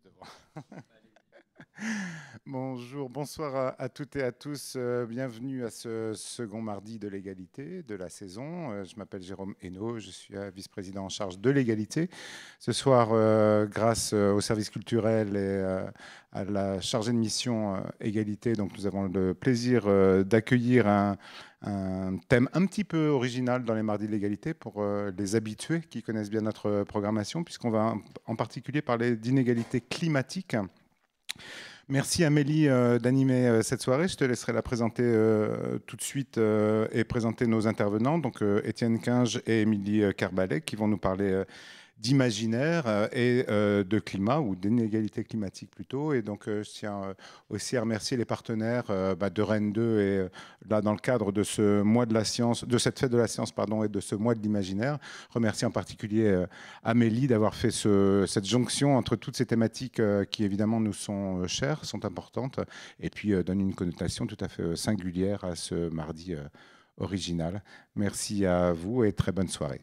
devant. Bonjour, bonsoir à toutes et à tous. Bienvenue à ce second mardi de l'égalité de la saison. Je m'appelle Jérôme Hainaut, je suis vice-président en charge de l'égalité. Ce soir, grâce au service culturel et à la chargée de mission égalité, donc nous avons le plaisir d'accueillir un thème un petit peu original dans les mardis de l'égalité pour les habitués qui connaissent bien notre programmation, puisqu'on va en particulier parler d'inégalité climatique. Merci Amélie d'animer cette soirée. Je te laisserai la présenter tout de suite et présenter nos intervenants, donc Étienne Quinge et Émilie Carbalet, qui vont nous parler d'imaginaire et de climat, ou d'inégalité climatique plutôt. Et donc, je tiens aussi à remercier les partenaires de Rennes 2 et là, dans le cadre de ce mois de la science, de cette fête de la science, pardon, et de ce mois de l'imaginaire. Remercie en particulier Amélie d'avoir fait cette jonction entre toutes ces thématiques qui, évidemment, nous sont chères, sont importantes, et puis donnent une connotation tout à fait singulière à ce mardi original. Merci à vous et très bonne soirée.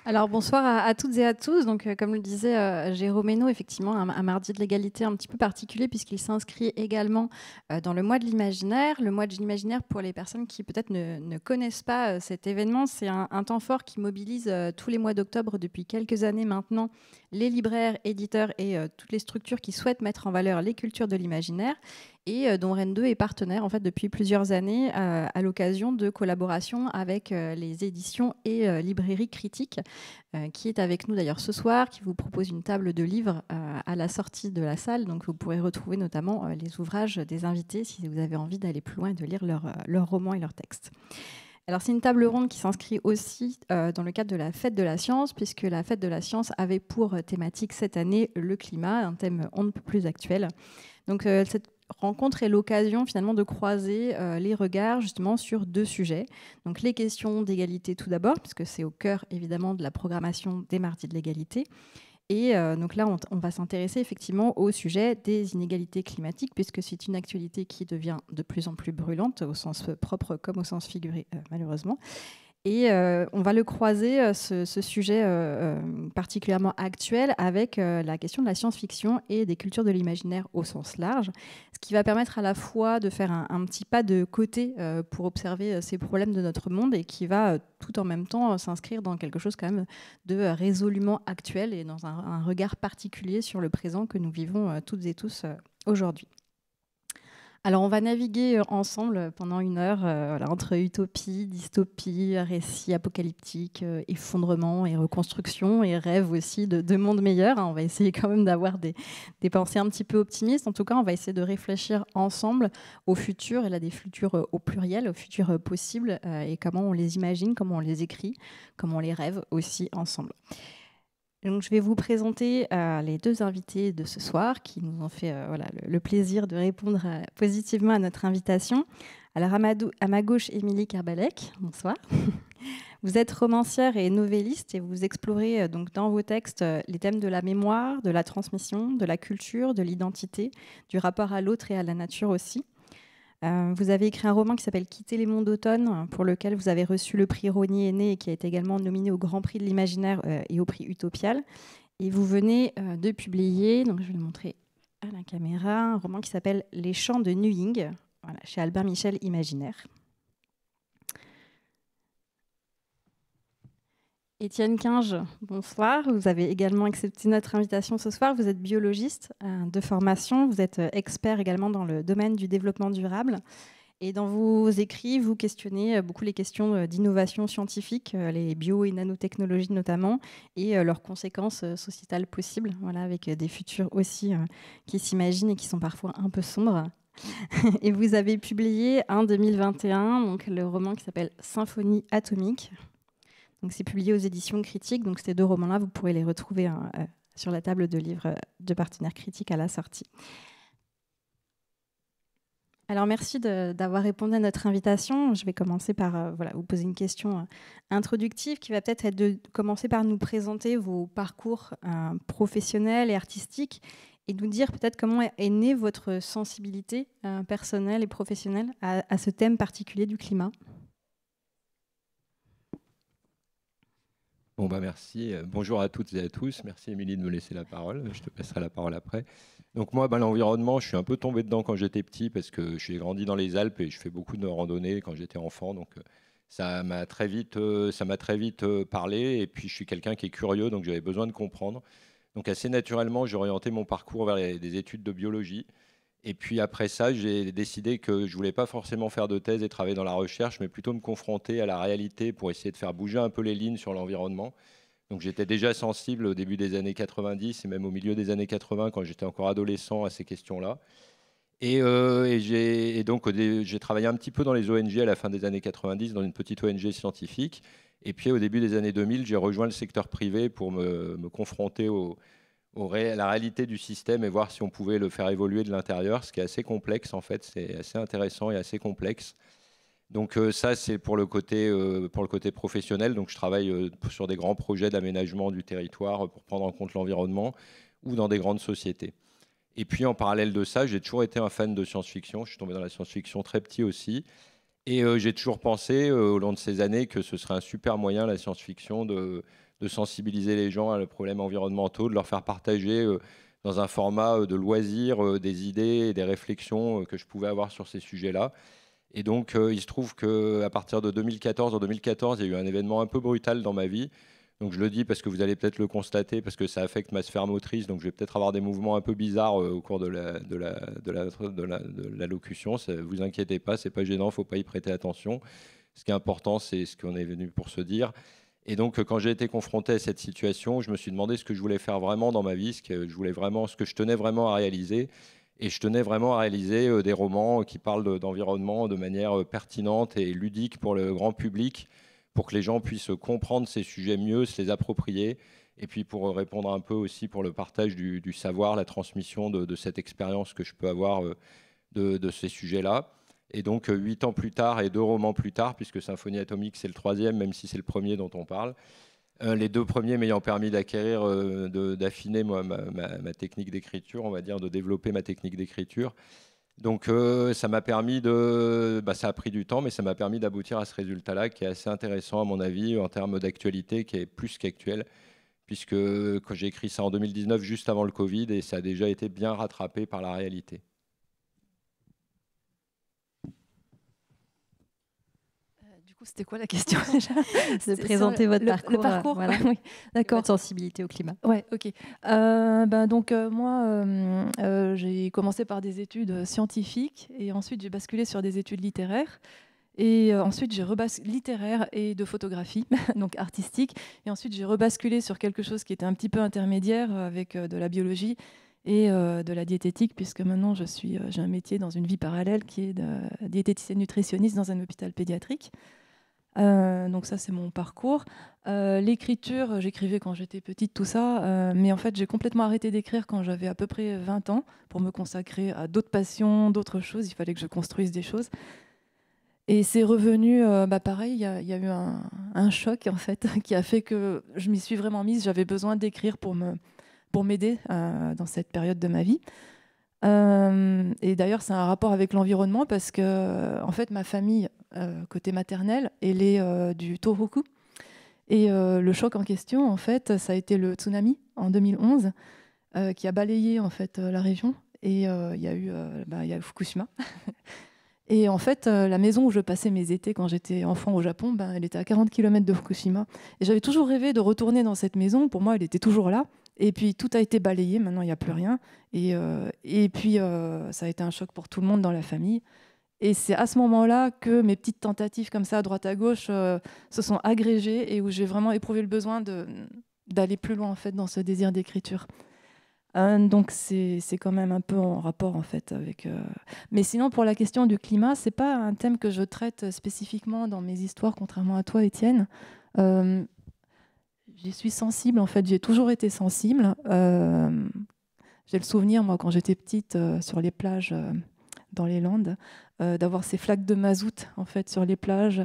Alors bonsoir à toutes et à tous. Donc, comme le disait Jérôme Hainaut, effectivement, un mardi de l'égalité un petit peu particulier puisqu'il s'inscrit également dans le mois de l'imaginaire. Le mois de l'imaginaire, pour les personnes qui peut-être ne connaissent pas cet événement, c'est un temps fort qui mobilise tous les mois d'octobre depuis quelques années maintenant les libraires, éditeurs et toutes les structures qui souhaitent mettre en valeur les cultures de l'imaginaire, et dont Rennes 2 est partenaire en fait depuis plusieurs années à l'occasion de collaboration avec les éditions et librairies critiques, qui est avec nous d'ailleurs ce soir, qui vous propose une table de livres à la sortie de la salle. Donc vous pourrez retrouver notamment les ouvrages des invités si vous avez envie d'aller plus loin et de lire leurs romans et leurs textes. Alors c'est une table ronde qui s'inscrit aussi dans le cadre de la Fête de la Science, puisque la Fête de la Science avait pour thématique cette année le climat, un thème on ne peut plus actuel. Donc cette rencontre est l'occasion finalement de croiser les regards justement sur deux sujets. Donc les questions d'égalité tout d'abord, puisque c'est au cœur évidemment de la programmation des mardis de l'égalité. Et donc là, on va s'intéresser effectivement au sujet des inégalités climatiques, puisque c'est une actualité qui devient de plus en plus brûlante, au sens propre comme au sens figuré, malheureusement. Et on va le croiser, ce sujet particulièrement actuel, avec la question de la science-fiction et des cultures de l'imaginaire au sens large, ce qui va permettre à la fois de faire un petit pas de côté pour observer ces problèmes de notre monde, et qui va tout en même temps s'inscrire dans quelque chose quand même de résolument actuel et dans un regard particulier sur le présent que nous vivons toutes et tous aujourd'hui. Alors, on va naviguer ensemble pendant une heure voilà, entre utopie, dystopie, récits apocalyptiques, effondrement et reconstruction, et rêve aussi de monde meilleur. On va essayer quand même d'avoir des pensées un petit peu optimistes. En tout cas, on va essayer de réfléchir ensemble au futur, et là des futurs au pluriel, au futur possible, et comment on les imagine, comment on les écrit, comment on les rêve aussi ensemble. Donc, je vais vous présenter les deux invités de ce soir qui nous ont fait voilà, le plaisir de répondre positivement à notre invitation. Alors, à ma gauche, Émilie Carbalec. Bonsoir. Vous êtes romancière et novelliste, et vous explorez donc dans vos textes les thèmes de la mémoire, de la transmission, de la culture, de l'identité, du rapport à l'autre et à la nature aussi. Vous avez écrit un roman qui s'appelle Quitter les monts d'automne, pour lequel vous avez reçu le prix Rosny Aîné, et qui a été également nominé au Grand Prix de l'Imaginaire et au prix Utopial. Et vous venez de publier, donc je vais le montrer à la caméra, un roman qui s'appelle Les Chants de Nuying, voilà, chez Albin Michel Imaginaire. Étienne Quinge, bonsoir. Vous avez également accepté notre invitation ce soir. Vous êtes biologiste de formation. Vous êtes expert également dans le domaine du développement durable. Et dans vos écrits, vous questionnez beaucoup les questions d'innovation scientifique, les bio- et nanotechnologies notamment, et leurs conséquences sociétales possibles, voilà, avec des futurs aussi qui s'imaginent et qui sont parfois un peu sombres. Et vous avez publié en 2021 donc, le roman qui s'appelle Symphonie atomique. Donc, c'est publié aux éditions critiques. Donc, ces deux romans-là, vous pourrez les retrouver sur la table de livres de partenaires critiques à la sortie. Alors, merci d'avoir répondu à notre invitation. Je vais commencer par voilà, vous poser une question introductive qui va peut-être être de commencer par nous présenter vos parcours professionnels et artistiques, et nous dire peut-être comment est née votre sensibilité personnelle et professionnelle à ce thème particulier du climat. Bon, bah merci. Bonjour à toutes et à tous. Merci Émilie de me laisser la parole. Je te passerai la parole après. Donc moi, bah, l'environnement, je suis un peu tombé dedans quand j'étais petit parce que j'ai grandi dans les Alpes et je fais beaucoup de randonnées quand j'étais enfant. Donc ça m'a très vite parlé. Et puis je suis quelqu'un qui est curieux, donc j'avais besoin de comprendre. Donc assez naturellement, j'ai orienté mon parcours vers des études de biologie. Et puis après ça, j'ai décidé que je voulais pas forcément faire de thèse et travailler dans la recherche, mais plutôt me confronter à la réalité pour essayer de faire bouger un peu les lignes sur l'environnement. Donc j'étais déjà sensible au début des années 90 et même au milieu des années 80 quand j'étais encore adolescent à ces questions-là. Et donc j'ai travaillé un petit peu dans les ONG à la fin des années 90, dans une petite ONG scientifique. Et puis au début des années 2000, j'ai rejoint le secteur privé pour me confronter à la réalité du système et voir si on pouvait le faire évoluer de l'intérieur, ce qui est assez complexe en fait, c'est assez intéressant et assez complexe. Donc ça, c'est pour le côté professionnel. Donc je travaille sur des grands projets d'aménagement du territoire pour prendre en compte l'environnement ou dans des grandes sociétés. Et puis en parallèle de ça, j'ai toujours été un fan de science-fiction. Je suis tombé dans la science-fiction très petit aussi. Et j'ai toujours pensé au long de ces années que ce serait un super moyen, la science-fiction, de sensibiliser les gens à les problèmes environnementaux, de leur faire partager dans un format de loisirs des idées et des réflexions que je pouvais avoir sur ces sujets-là. Et donc, il se trouve qu'à partir de 2014, en 2014, il y a eu un événement un peu brutal dans ma vie. Donc, je le dis parce que vous allez peut-être le constater, parce que ça affecte ma sphère motrice. Donc, je vais peut-être avoir des mouvements un peu bizarres au cours de l'allocution. Ne vous inquiétez pas, c'est pas gênant, il ne faut pas y prêter attention. Ce qui est important, c'est ce qu'on est venu pour se dire. Et donc, quand j'ai été confronté à cette situation, je me suis demandé ce que je voulais faire vraiment dans ma vie, ce que je tenais vraiment à réaliser. Et je tenais vraiment à réaliser des romans qui parlent d'environnement de manière pertinente et ludique pour le grand public, pour que les gens puissent comprendre ces sujets mieux, se les approprier, et puis pour répondre un peu aussi pour le partage du savoir, la transmission de cette expérience que je peux avoir de ces sujets-là. Et donc, 8 ans plus tard et 2 romans plus tard, puisque Symphonie atomique, c'est le troisième, même si c'est le premier dont on parle, les 2 premiers m'ayant permis d'acquérir, d'affiner ma technique d'écriture, on va dire, de développer ma technique d'écriture. Donc ça m'a permis ça a pris du temps, mais ça m'a permis d'aboutir à ce résultat-là qui est assez intéressant à mon avis en termes d'actualité, qui est plus qu'actuel, puisque quand j'ai écrit ça en 2019, juste avant le Covid, et ça a déjà été bien rattrapé par la réalité. Du coup, c'était quoi la question déjà? De présenter votre parcours. Le parcours, voilà. oui, d'accord. Votre sensibilité au climat. Ouais, ok. Donc moi, j'ai commencé par des études scientifiques et ensuite j'ai basculé sur des études littéraires. Et ensuite, j'ai littéraire et de photographie, donc artistique. Et ensuite, j'ai rebasculé sur quelque chose qui était un petit peu intermédiaire avec de la biologie et de la diététique, puisque maintenant, j'ai un métier dans une vie parallèle qui est de diététicienne nutritionniste dans un hôpital pédiatrique. Donc ça, c'est mon parcours. L'écriture, j'écrivais quand j'étais petite, tout ça. Mais en fait, j'ai complètement arrêté d'écrire quand j'avais à peu près 20 ans pour me consacrer à d'autres passions, d'autres choses. Il fallait que je construise des choses. Et c'est revenu, pareil, il y a eu un choc en fait qui a fait que je m'y suis vraiment mise. J'avais besoin d'écrire pour m'aider dans cette période de ma vie. Et d'ailleurs, c'est un rapport avec l'environnement parce que en fait, ma famille, côté maternel, elle est du Tohoku. Et le choc en question, en fait, ça a été le tsunami en 2011 qui a balayé en fait la région. Et il y a eu Fukushima. Et en fait, la maison où je passais mes étés quand j'étais enfant au Japon, elle était à 40 km de Fukushima. Et j'avais toujours rêvé de retourner dans cette maison. Pour moi, elle était toujours là. Et puis, tout a été balayé. Maintenant, il n'y a plus rien. Et puis, ça a été un choc pour tout le monde dans la famille. Et c'est à ce moment-là que mes petites tentatives comme ça, à droite à gauche, se sont agrégées et où j'ai vraiment éprouvé le besoin d'aller plus loin en fait, dans ce désir d'écriture. Donc c'est quand même un peu en rapport en fait avec. Mais sinon pour la question du climat, c'est pas un thème que je traite spécifiquement dans mes histoires, contrairement à toi, Étienne. J'y suis sensible en fait. J'ai toujours été sensible. J'ai le souvenir moi quand j'étais petite sur les plages dans les Landes d'avoir ces flaques de mazout en fait sur les plages.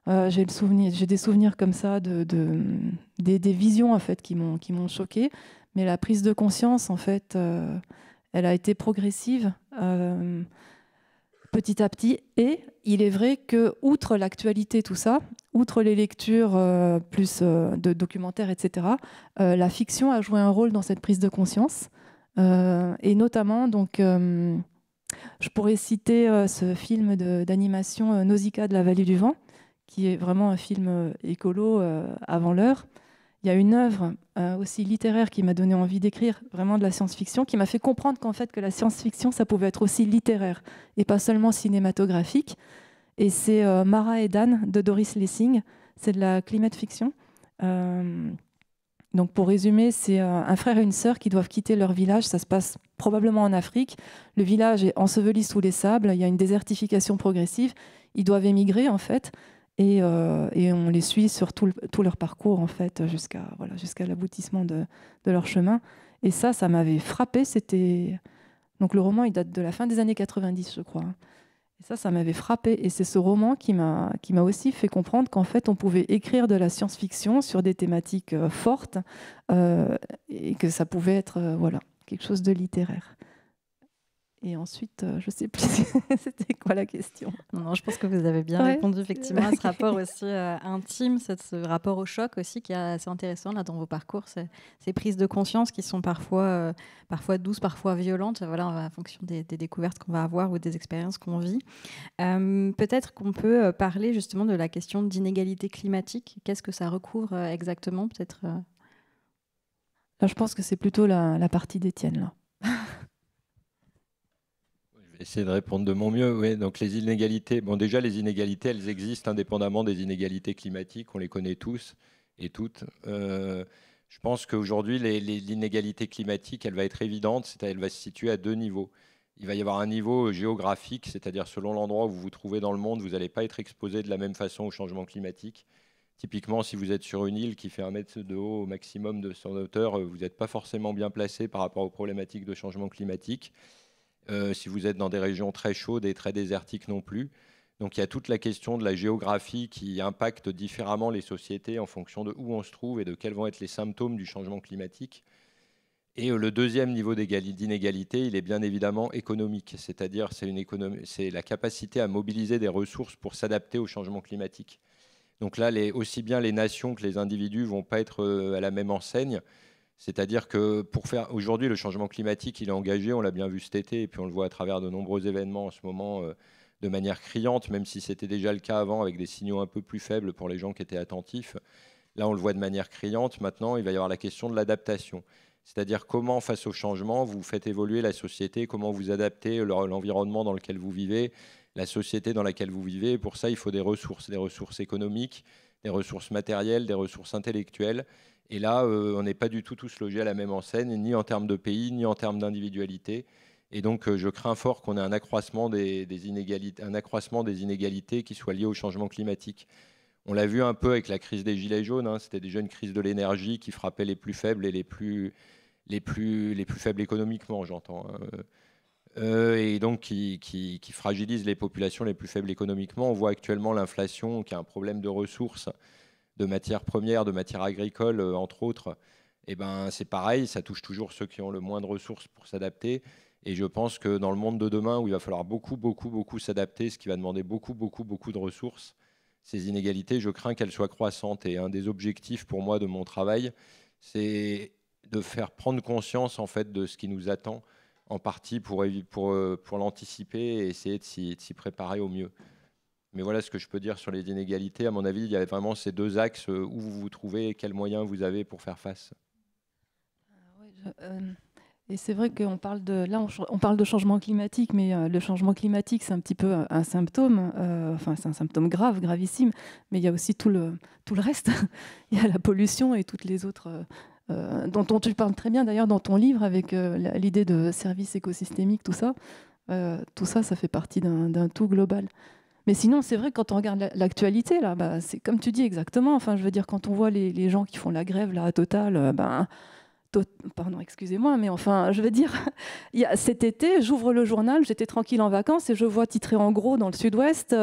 J'ai des souvenirs comme ça des visions en fait qui m'ont choquée. Mais la prise de conscience, en fait, elle a été progressive. petit à petit. Et il est vrai que, outre l'actualité, tout ça, outre les lectures plus de documentaires, etc., la fiction a joué un rôle dans cette prise de conscience. Et notamment, donc, je pourrais citer ce film d'animation Nausicaa de la vallée du vent, qui est vraiment un film écolo avant l'heure. Il y a une œuvre aussi littéraire qui m'a donné envie d'écrire vraiment de la science-fiction, qui m'a fait comprendre qu'en fait que la science-fiction, ça pouvait être aussi littéraire et pas seulement cinématographique. Et c'est Mara et Dan de Doris Lessing. C'est de la climate fiction. Donc pour résumer, c'est un frère et une sœur qui doivent quitter leur village. Ça se passe probablement en Afrique. Le village est enseveli sous les sables. Il y a une désertification progressive. Ils doivent émigrer en fait. Et on les suit sur tout leur parcours en fait, jusqu'à l'aboutissement de leur chemin. Et ça m'avait frappé. Donc le roman, il date de la fin des années 90, je crois. Et ça m'avait frappé. Et c'est ce roman qui m'a aussi fait comprendre qu'en fait, on pouvait écrire de la science-fiction sur des thématiques fortes et que ça pouvait être quelque chose de littéraire. Et ensuite, je ne sais plus c'était quoi la question. Non, je pense que vous avez bien répondu effectivement à ce rapport aussi intime, ce rapport au choc aussi qui est assez intéressant là, dans vos parcours, ces prises de conscience qui sont parfois douces, parfois violentes, en fonction des découvertes qu'on va avoir ou des expériences qu'on vit. Peut-être qu'on peut parler justement de la question d'inégalité climatique. Qu'est-ce que ça recouvre exactement peut-être Là, je pense que c'est plutôt la partie d'Étienne, là. Essayer de répondre de mon mieux. Oui, donc les inégalités, déjà les inégalités, elles existent indépendamment des inégalités climatiques, on les connaît tous et toutes. Je pense qu'aujourd'hui, l'inégalité climatique, elle va être évidente, elle va se situer à deux niveaux. Il va y avoir un niveau géographique, c'est-à-dire selon l'endroit où vous vous trouvez dans le monde, vous n'allez pas être exposé de la même façon au changement climatique. Typiquement, si vous êtes sur une île qui fait 1 mètre de haut au maximum de son hauteur, vous n'êtes pas forcément bien placé par rapport aux problématiques de changement climatique. Si vous êtes dans des régions très chaudes et très désertiques non plus. Donc il y a toute la question de la géographie qui impacte différemment les sociétés en fonction de où on se trouve et de quels vont être les symptômes du changement climatique. Et le deuxième niveau d'inégalité, il est bien évidemment économique, c'est-à-dire c'est la capacité à mobiliser des ressources pour s'adapter au changement climatique. Donc là, aussi bien les nations que les individus ne vont pas être à la même enseigne. C'est-à-dire que aujourd'hui, le changement climatique, il est engagé, on l'a bien vu cet été, et puis on le voit à travers de nombreux événements en ce moment de manière criante, même si c'était déjà le cas avant avec des signaux un peu plus faibles pour les gens qui étaient attentifs. Là, on le voit de manière criante. Maintenant, il va y avoir la question de l'adaptation. C'est-à-dire comment, face au changement, vous faites évoluer la société, comment vous adaptez l'environnement dans lequel vous vivez, la société dans laquelle vous vivez. Pour ça, il faut des ressources économiques, des ressources matérielles, des ressources intellectuelles. Et là, on n'est pas du tout tous logés à la même enseigne, ni en termes de pays, ni en termes d'individualité. Et donc, je crains fort qu'on ait un accroissement des inégalités qui soit lié au changement climatique. On l'a vu un peu avec la crise des Gilets jaunes. Hein, c'était déjà une crise de l'énergie qui frappait les plus faibles et les plus faibles économiquement, j'entends. Et donc, qui fragilise les populations les plus faibles économiquement. On voit actuellement l'inflation, qui est un problème de ressources, de matières premières, de matières agricoles, entre autres, c'est pareil, ça touche toujours ceux qui ont le moins de ressources pour s'adapter. Et je pense que dans le monde de demain, où il va falloir beaucoup s'adapter, ce qui va demander beaucoup de ressources, ces inégalités, je crains qu'elles soient croissantes. Et un des objectifs pour moi de mon travail, c'est de faire prendre conscience en fait de ce qui nous attend, en partie pour l'anticiper et essayer de s'y préparer au mieux. Mais voilà ce que je peux dire sur les inégalités. À mon avis, il y a vraiment ces deux axes où vous vous trouvez et quels moyens vous avez pour faire face. Et c'est vrai qu'on parle on parle de changement climatique, mais le changement climatique, c'est un petit peu un symptôme. C'est un symptôme grave, gravissime. Mais il y a aussi tout le reste. Il y a la pollution et toutes les autres dont tu parles très bien d'ailleurs dans ton livre avec l'idée de services écosystémiques, tout ça. Ça fait partie d'un tout global. Mais sinon, c'est vrai que quand on regarde l'actualité, là, c'est comme tu dis exactement. Enfin, je veux dire, quand on voit les gens qui font la grève là, à Total, pardon, excusez-moi, mais enfin, je veux dire, cet été, j'ouvre le journal, j'étais tranquille en vacances et je vois titré en gros dans le Sud-Ouest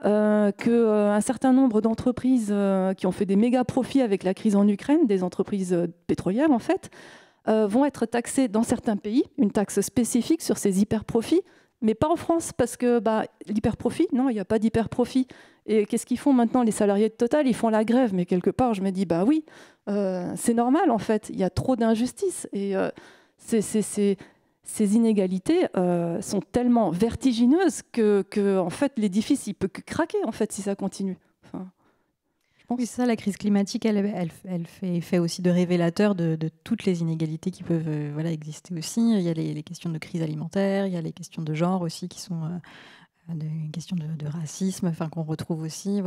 qu'un certain nombre d'entreprises qui ont fait des méga profits avec la crise en Ukraine, des entreprises pétrolières en fait, vont être taxées dans certains pays, une taxe spécifique sur ces hyper profits. Mais pas en France, parce que l'hyperprofit, non, il n'y a pas d'hyperprofit. Et qu'est-ce qu'ils font maintenant, les salariés de Total? Ils font la grève, mais quelque part, je me dis, oui, c'est normal, en fait. Il y a trop d'injustice. Et ces inégalités sont tellement vertigineuses que en fait, l'édifice, il peut que craquer, en fait, si ça continue. Enfin, je pense. Oui, ça, la crise climatique, elle fait aussi de révélateur de toutes les inégalités qui peuvent exister aussi. Il y a les questions de crise alimentaire, il y a les questions de genre aussi qui sont des questions de racisme, qu'on retrouve aussi,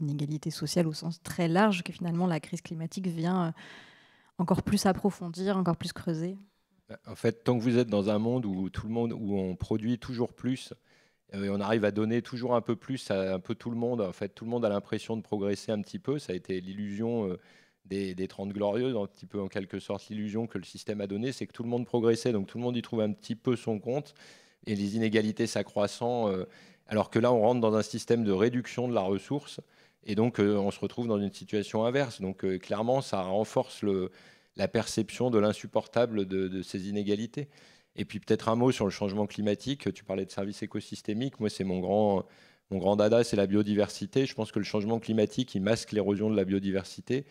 d'inégalités sociales au sens très large, que finalement la crise climatique vient encore plus approfondir, encore plus creuser. En fait, tant que vous êtes dans un monde où on produit toujours plus, et on arrive à donner toujours un peu plus à un peu tout le monde. En fait, tout le monde a l'impression de progresser un petit peu. Ça a été l'illusion des 30 Glorieuses, un petit peu en quelque sorte l'illusion que le système a donnée, c'est que tout le monde progressait, donc tout le monde y trouve un petit peu son compte, et les inégalités s'accroissant, alors que là, on rentre dans un système de réduction de la ressource, et donc on se retrouve dans une situation inverse. Donc clairement, ça renforce la perception de l'insupportable de ces inégalités. Et puis peut-être un mot sur le changement climatique. Tu parlais de services écosystémiques. Moi, c'est mon grand dada, c'est la biodiversité. Je pense que le changement climatique, il masque l'érosion de la biodiversité,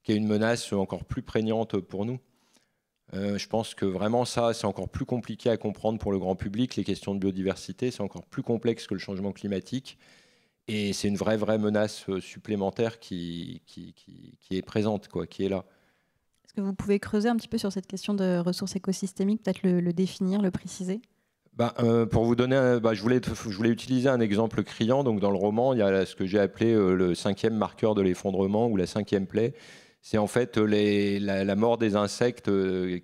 qui est une menace encore plus prégnante pour nous. Je pense que vraiment ça, c'est encore plus compliqué à comprendre pour le grand public. Les questions de biodiversité, c'est encore plus complexe que le changement climatique. Et c'est une vraie menace supplémentaire qui est présente, qui est là. Est-ce que vous pouvez creuser un petit peu sur cette question de ressources écosystémiques, peut-être le définir, le préciser? Pour vous donner, je voulais utiliser un exemple criant. Donc dans le roman, il y a ce que j'ai appelé le 5e marqueur de l'effondrement ou la 5e plaie. C'est en fait la mort des insectes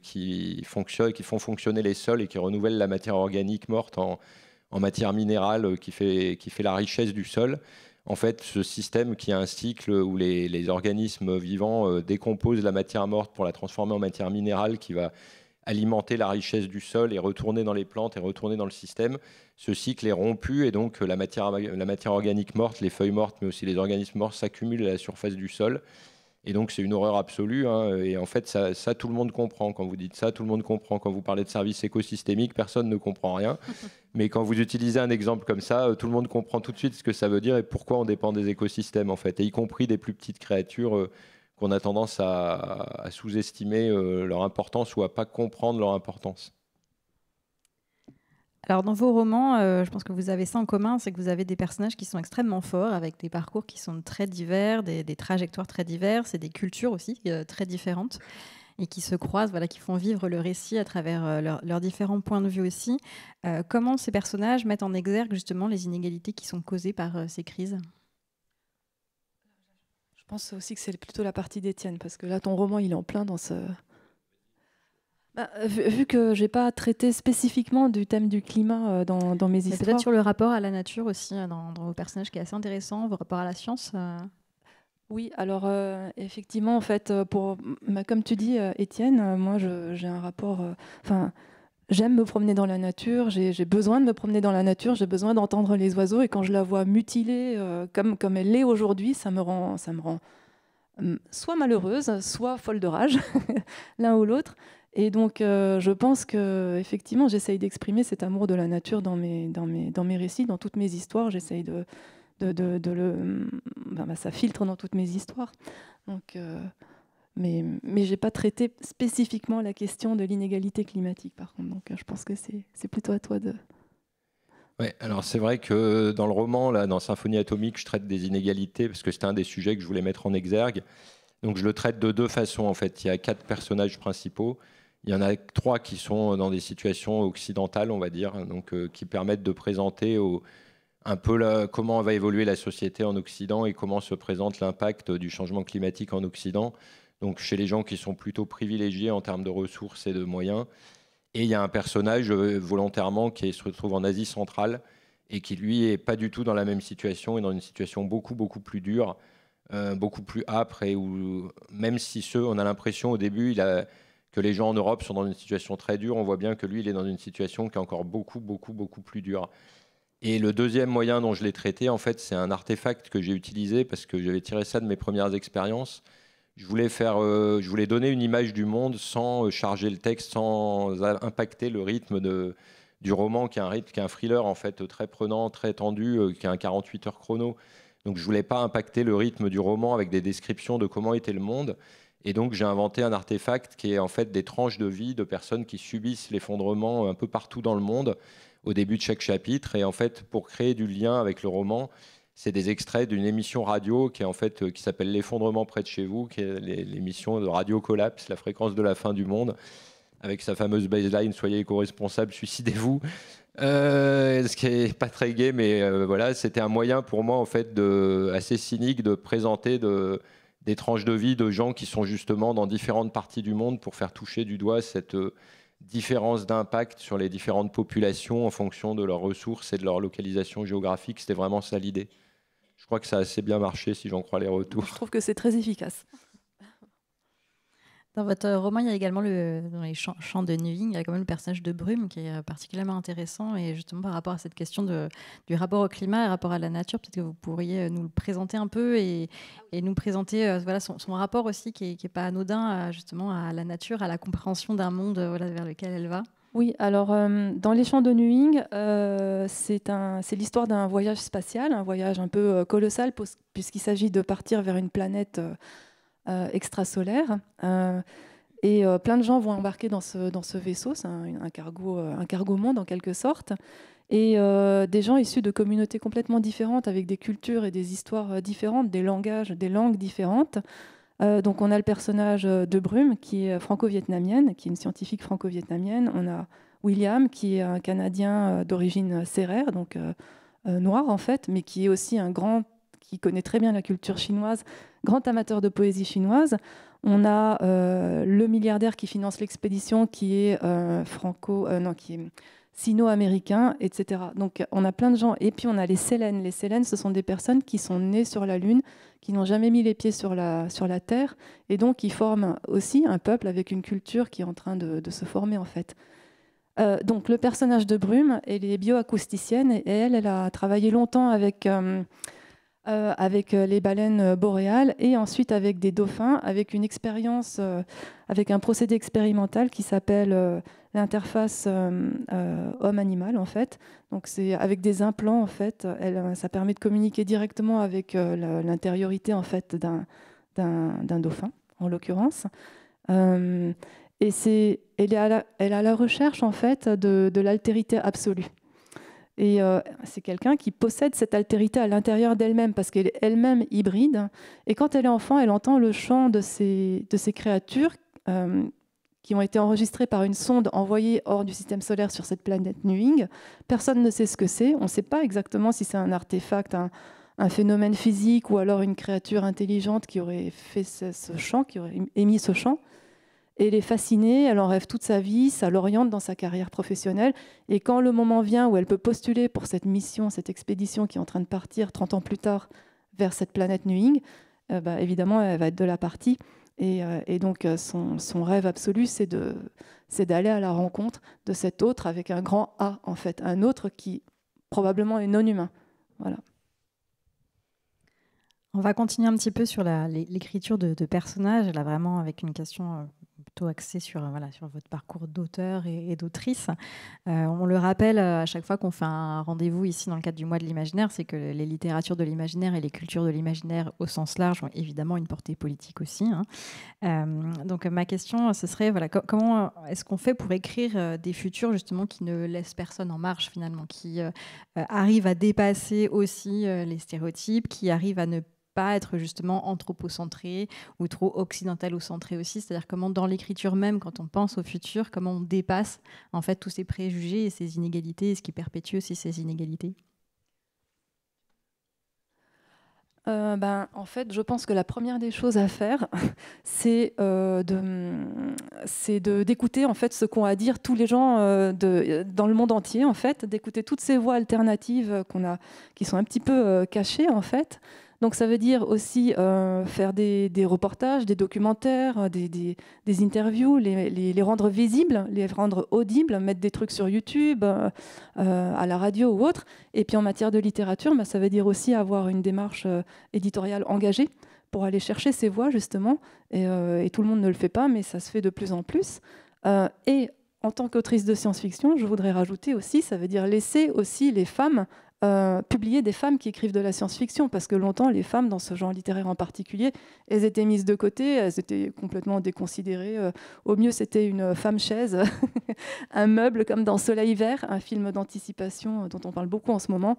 qui font fonctionner les sols et qui renouvellent la matière organique morte en matière minérale qui fait la richesse du sol. En fait, ce système qui a un cycle où les organismes vivants décomposent la matière morte pour la transformer en matière minérale qui va alimenter la richesse du sol et retourner dans les plantes et retourner dans le système. Ce cycle est rompu et donc la matière organique morte, les feuilles mortes, mais aussi les organismes morts s'accumulent à la surface du sol. Et donc c'est une horreur absolue. Et en fait, ça, tout le monde comprend. Quand vous dites ça, tout le monde comprend. Quand vous parlez de services écosystémiques, personne ne comprend rien. Mais quand vous utilisez un exemple comme ça, tout le monde comprend tout de suite ce que ça veut dire et pourquoi on dépend des écosystèmes, en fait. Et y compris des plus petites créatures qu'on a tendance à sous-estimer leur importance ou à ne pas comprendre leur importance. Alors dans vos romans, je pense que vous avez ça en commun, c'est que vous avez des personnages qui sont extrêmement forts, avec des parcours qui sont très divers, des trajectoires très diverses et des cultures aussi très différentes, et qui se croisent, qui font vivre le récit à travers leurs différents points de vue aussi. Comment ces personnages mettent en exergue justement les inégalités qui sont causées par ces crises ? Je pense aussi que c'est plutôt la partie d'Étienne, parce que là, ton roman, il est en plein dans ce... Vu que je n'ai pas traité spécifiquement du thème du climat dans mes histoires... Peut-être sur le rapport à la nature aussi, dans vos personnages, qui est assez intéressant, vos rapports à la science. Oui, alors effectivement, en fait, comme tu dis, Étienne, moi, j'ai un rapport... J'aime me promener dans la nature, j'ai besoin de me promener dans la nature, j'ai besoin d'entendre les oiseaux, et quand je la vois mutilée comme elle l'est aujourd'hui, ça me rend soit malheureuse, soit folle de rage, l'un ou l'autre. Et donc, je pense qu'effectivement, j'essaye d'exprimer cet amour de la nature dans mes récits, dans toutes mes histoires. J'essaye ça filtre dans toutes mes histoires. Donc... Mais je n'ai pas traité spécifiquement la question de l'inégalité climatique, par contre. Donc, je pense que c'est plutôt à toi de... Ouais, alors c'est vrai que dans le roman, là, dans Symphonie atomique, je traite des inégalités, parce que c'était un des sujets que je voulais mettre en exergue. Donc, je le traite de deux façons, en fait. Il y a 4 personnages principaux. Il y en a 3 qui sont dans des situations occidentales, on va dire, donc, qui permettent de présenter un peu comment va évoluer la société en Occident et comment se présente l'impact du changement climatique en Occident. Donc chez les gens qui sont plutôt privilégiés en termes de ressources et de moyens. Et il y a un personnage volontairement qui se retrouve en Asie centrale et qui, lui, n'est pas du tout dans la même situation, et dans une situation beaucoup plus dure, beaucoup plus âpre, et où, même si on a l'impression au début que les gens en Europe sont dans une situation très dure, on voit bien que lui, il est dans une situation qui est encore beaucoup plus dure. Et le deuxième moyen dont je l'ai traité, en fait, c'est un artefact que j'ai utilisé parce que j'avais tiré ça de mes premières expériences. Je voulais donner une image du monde sans charger le texte, sans impacter le rythme de du roman qui a un rythme, qui est un thriller en fait très prenant, très tendu, qui a un 48 heures chrono. Donc je voulais pas impacter le rythme du roman avec des descriptions de comment était le monde. Et donc j'ai inventé un artefact qui est en fait des tranches de vie de personnes qui subissent l'effondrement un peu partout dans le monde au début de chaque chapitre. Et en fait, pour créer du lien avec le roman, c'est des extraits d'une émission radio qui est en fait qui s'appelle L'effondrement près de chez vous, qui est l'émission de Radio Collapse, la fréquence de la fin du monde, avec sa fameuse baseline soyez éco-responsables, suicidez-vous. Ce qui est pas très gai, mais voilà, c'était un moyen pour moi en fait assez cynique de présenter des tranches de vie de gens qui sont justement dans différentes parties du monde pour faire toucher du doigt cette différence d'impact sur les différentes populations en fonction de leurs ressources et de leur localisation géographique. C'était vraiment ça l'idée. Je crois que ça a assez bien marché, si j'en crois les retours. Je trouve que c'est très efficace. Dans votre roman, il y a également dans les chants de Nuying, il y a quand même le personnage de Brume qui est particulièrement intéressant. Et justement, par rapport à cette question du rapport au climat et rapport à la nature, peut-être que vous pourriez nous le présenter un peu et nous présenter voilà, son rapport aussi qui est pas anodin justement à la nature, à la compréhension d'un monde voilà, vers lequel elle va. Oui, alors dans les chants de Nuying, c'est l'histoire d'un voyage spatial, un voyage un peu colossal, puisqu'il s'agit de partir vers une planète extrasolaire. Et plein de gens vont embarquer dans ce vaisseau, c'est un cargo monde en quelque sorte. Et des gens issus de communautés complètement différentes, avec des cultures et des histoires différentes, des langages, des langues différentes. Donc on a le personnage de Brume qui est franco-vietnamienne, qui est une scientifique franco-vietnamienne. On a William qui est un Canadien d'origine sérère, donc noir en fait, mais qui est aussi qui connaît très bien la culture chinoise, grand amateur de poésie chinoise. On a le milliardaire qui finance l'expédition qui est qui est sino-américain, etc. Donc on a plein de gens. Et puis on a les Sélènes. Les Sélènes, ce sont des personnes qui sont nées sur la Lune, qui n'ont jamais mis les pieds sur la Terre, et donc qui forment aussi un peuple avec une culture qui est en train de se former en fait. Donc le personnage de Brume, elle est bioacousticienne et elle a travaillé longtemps avec les baleines boréales et ensuite avec des dauphins, avec une expérience, avec un procédé expérimental qui s'appelle l'interface homme-animal en fait. Donc c'est avec des implants en fait, ça permet de communiquer directement avec l'intériorité en fait d'un dauphin en l'occurrence. Et elle est à la recherche en fait de l'altérité absolue. Et c'est quelqu'un qui possède cette altérité à l'intérieur d'elle-même parce qu'elle est elle-même hybride. Et quand elle est enfant, elle entend le chant de ces créatures qui ont été enregistrées par une sonde envoyée hors du système solaire sur cette planète Nuying. Personne ne sait ce que c'est. On ne sait pas exactement si c'est un artefact, un phénomène physique ou alors une créature intelligente qui aurait fait ce chant, qui aurait émis ce chant. Et elle est fascinée, elle en rêve toute sa vie, ça l'oriente dans sa carrière professionnelle. Et quand le moment vient où elle peut postuler pour cette mission, cette expédition qui est en train de partir 30 ans plus tard vers cette planète Nuying, évidemment, elle va être de la partie. Et donc, son rêve absolu, c'est d'aller à la rencontre de cet autre avec un grand A, en fait. Un autre qui, probablement, est non humain. Voilà. On va continuer un petit peu sur l'écriture de personnages, là vraiment avec une question plutôt axée sur votre parcours d'auteur et d'autrice. On le rappelle à chaque fois qu'on fait un rendez-vous ici dans le cadre du mois de l'imaginaire, c'est que les littératures de l'imaginaire et les cultures de l'imaginaire au sens large ont évidemment une portée politique aussi. Donc ma question, ce serait comment est-ce qu'on fait pour écrire des futurs justement qui ne laissent personne en marge finalement, qui arrivent à dépasser aussi les stéréotypes, qui arrivent à ne pas être justement anthropocentré ou trop occidentalo-centré aussi, c'est-à-dire comment dans l'écriture même, quand on pense au futur, comment on dépasse en fait tous ces préjugés et ces inégalités et ce qui perpétue aussi ces inégalités. En fait, je pense que la première des choses à faire, c'est d'écouter en fait ce qu'ont à dire tous les gens dans le monde entier, en fait, d'écouter toutes ces voix alternatives qui sont un petit peu cachées, en fait. Donc ça veut dire aussi faire des reportages, des documentaires, des interviews, les rendre visibles, les rendre audibles, mettre des trucs sur YouTube, à la radio ou autre. Et puis en matière de littérature, ça veut dire aussi avoir une démarche éditoriale engagée pour aller chercher ces voix justement. Et tout le monde ne le fait pas, mais ça se fait de plus en plus. Et en tant qu'autrice de science-fiction, je voudrais rajouter aussi, ça veut dire laisser aussi les femmes publier des femmes qui écrivent de la science-fiction, parce que longtemps, les femmes, dans ce genre littéraire en particulier, elles étaient mises de côté, elles étaient complètement déconsidérées. Au mieux, c'était une femme-chaise, un meuble, comme dans Soleil vert, un film d'anticipation dont on parle beaucoup en ce moment,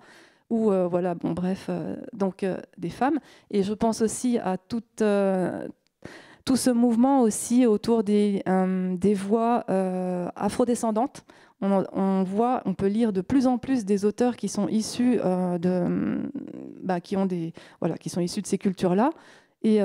ou voilà, bon, bref, donc des femmes. Et je pense aussi à tout ce mouvement aussi autour des voix afrodescendantes. On peut lire de plus en plus des auteurs qui sont issus qui sont issus de ces cultures-là. Et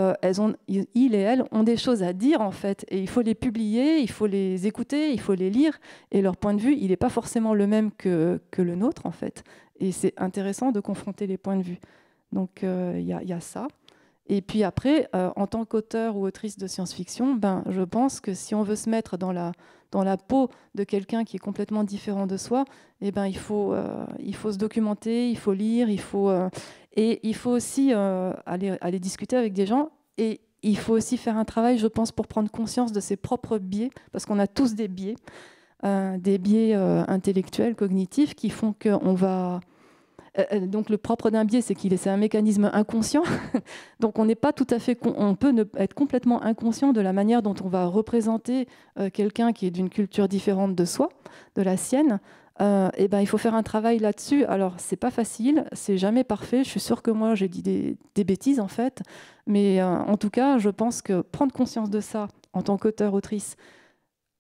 ils et elles ont des choses à dire, en fait. Et il faut les publier, il faut les écouter, il faut les lire. Et leur point de vue, il n'est pas forcément le même que le nôtre, en fait. Et c'est intéressant de confronter les points de vue. Donc, il y a ça. Et puis après, en tant qu'auteur ou autrice de science-fiction, je pense que si on veut se mettre dans la peau de quelqu'un qui est complètement différent de soi, il faut se documenter, il faut lire, et il faut aussi aller discuter avec des gens. Et il faut aussi faire un travail, je pense, pour prendre conscience de ses propres biais, parce qu'on a tous des biais intellectuels, cognitifs, qui font qu'on va... Donc le propre d'un biais, c'est un mécanisme inconscient. Donc on n'est pas tout à fait, on peut être complètement inconscient de la manière dont on va représenter quelqu'un qui est d'une culture différente de soi, de la sienne. Il faut faire un travail là-dessus. Alors c'est pas facile, c'est jamais parfait. Je suis sûre que moi j'ai dit des bêtises en fait, mais en tout cas, je pense que prendre conscience de ça en tant qu'auteur, autrice,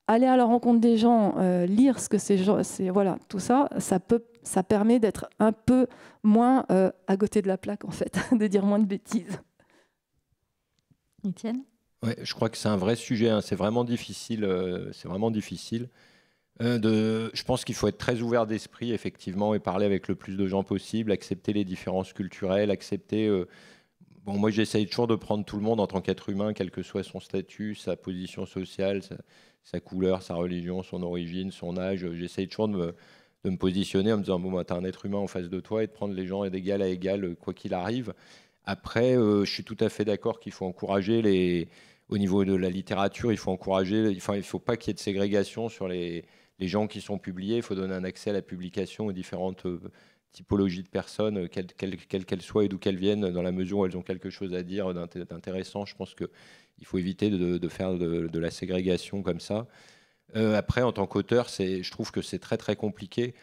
aller à la rencontre des gens, lire ce que ces gens, voilà, tout ça, ça permet d'être un peu moins à côté de la plaque, en fait, de dire moins de bêtises. Étienne ? Ouais, je crois que c'est un vrai sujet, hein. C'est vraiment difficile. Je pense qu'il faut être très ouvert d'esprit, effectivement, et parler avec le plus de gens possible, accepter les différences culturelles, accepter... moi, j'essaye toujours de prendre tout le monde en tant qu'être humain, quel que soit son statut, sa position sociale, sa couleur, sa religion, son origine, son âge. J'essaye toujours de me positionner en me disant bon, t'as un être humain en face de toi et de prendre les gens d'égal à égal, quoi qu'il arrive. Après, je suis tout à fait d'accord qu'il faut encourager au niveau de la littérature, il faut encourager, il faut pas qu'il y ait de ségrégation sur les gens qui sont publiés. Il faut donner un accès à la publication aux différentes typologies de personnes, quelles qu'elles soient et d'où qu'elles viennent, dans la mesure où elles ont quelque chose à dire d'intéressant. Je pense qu'il faut éviter de faire de la ségrégation comme ça. Après, en tant qu'auteur, je trouve que c'est très très compliqué.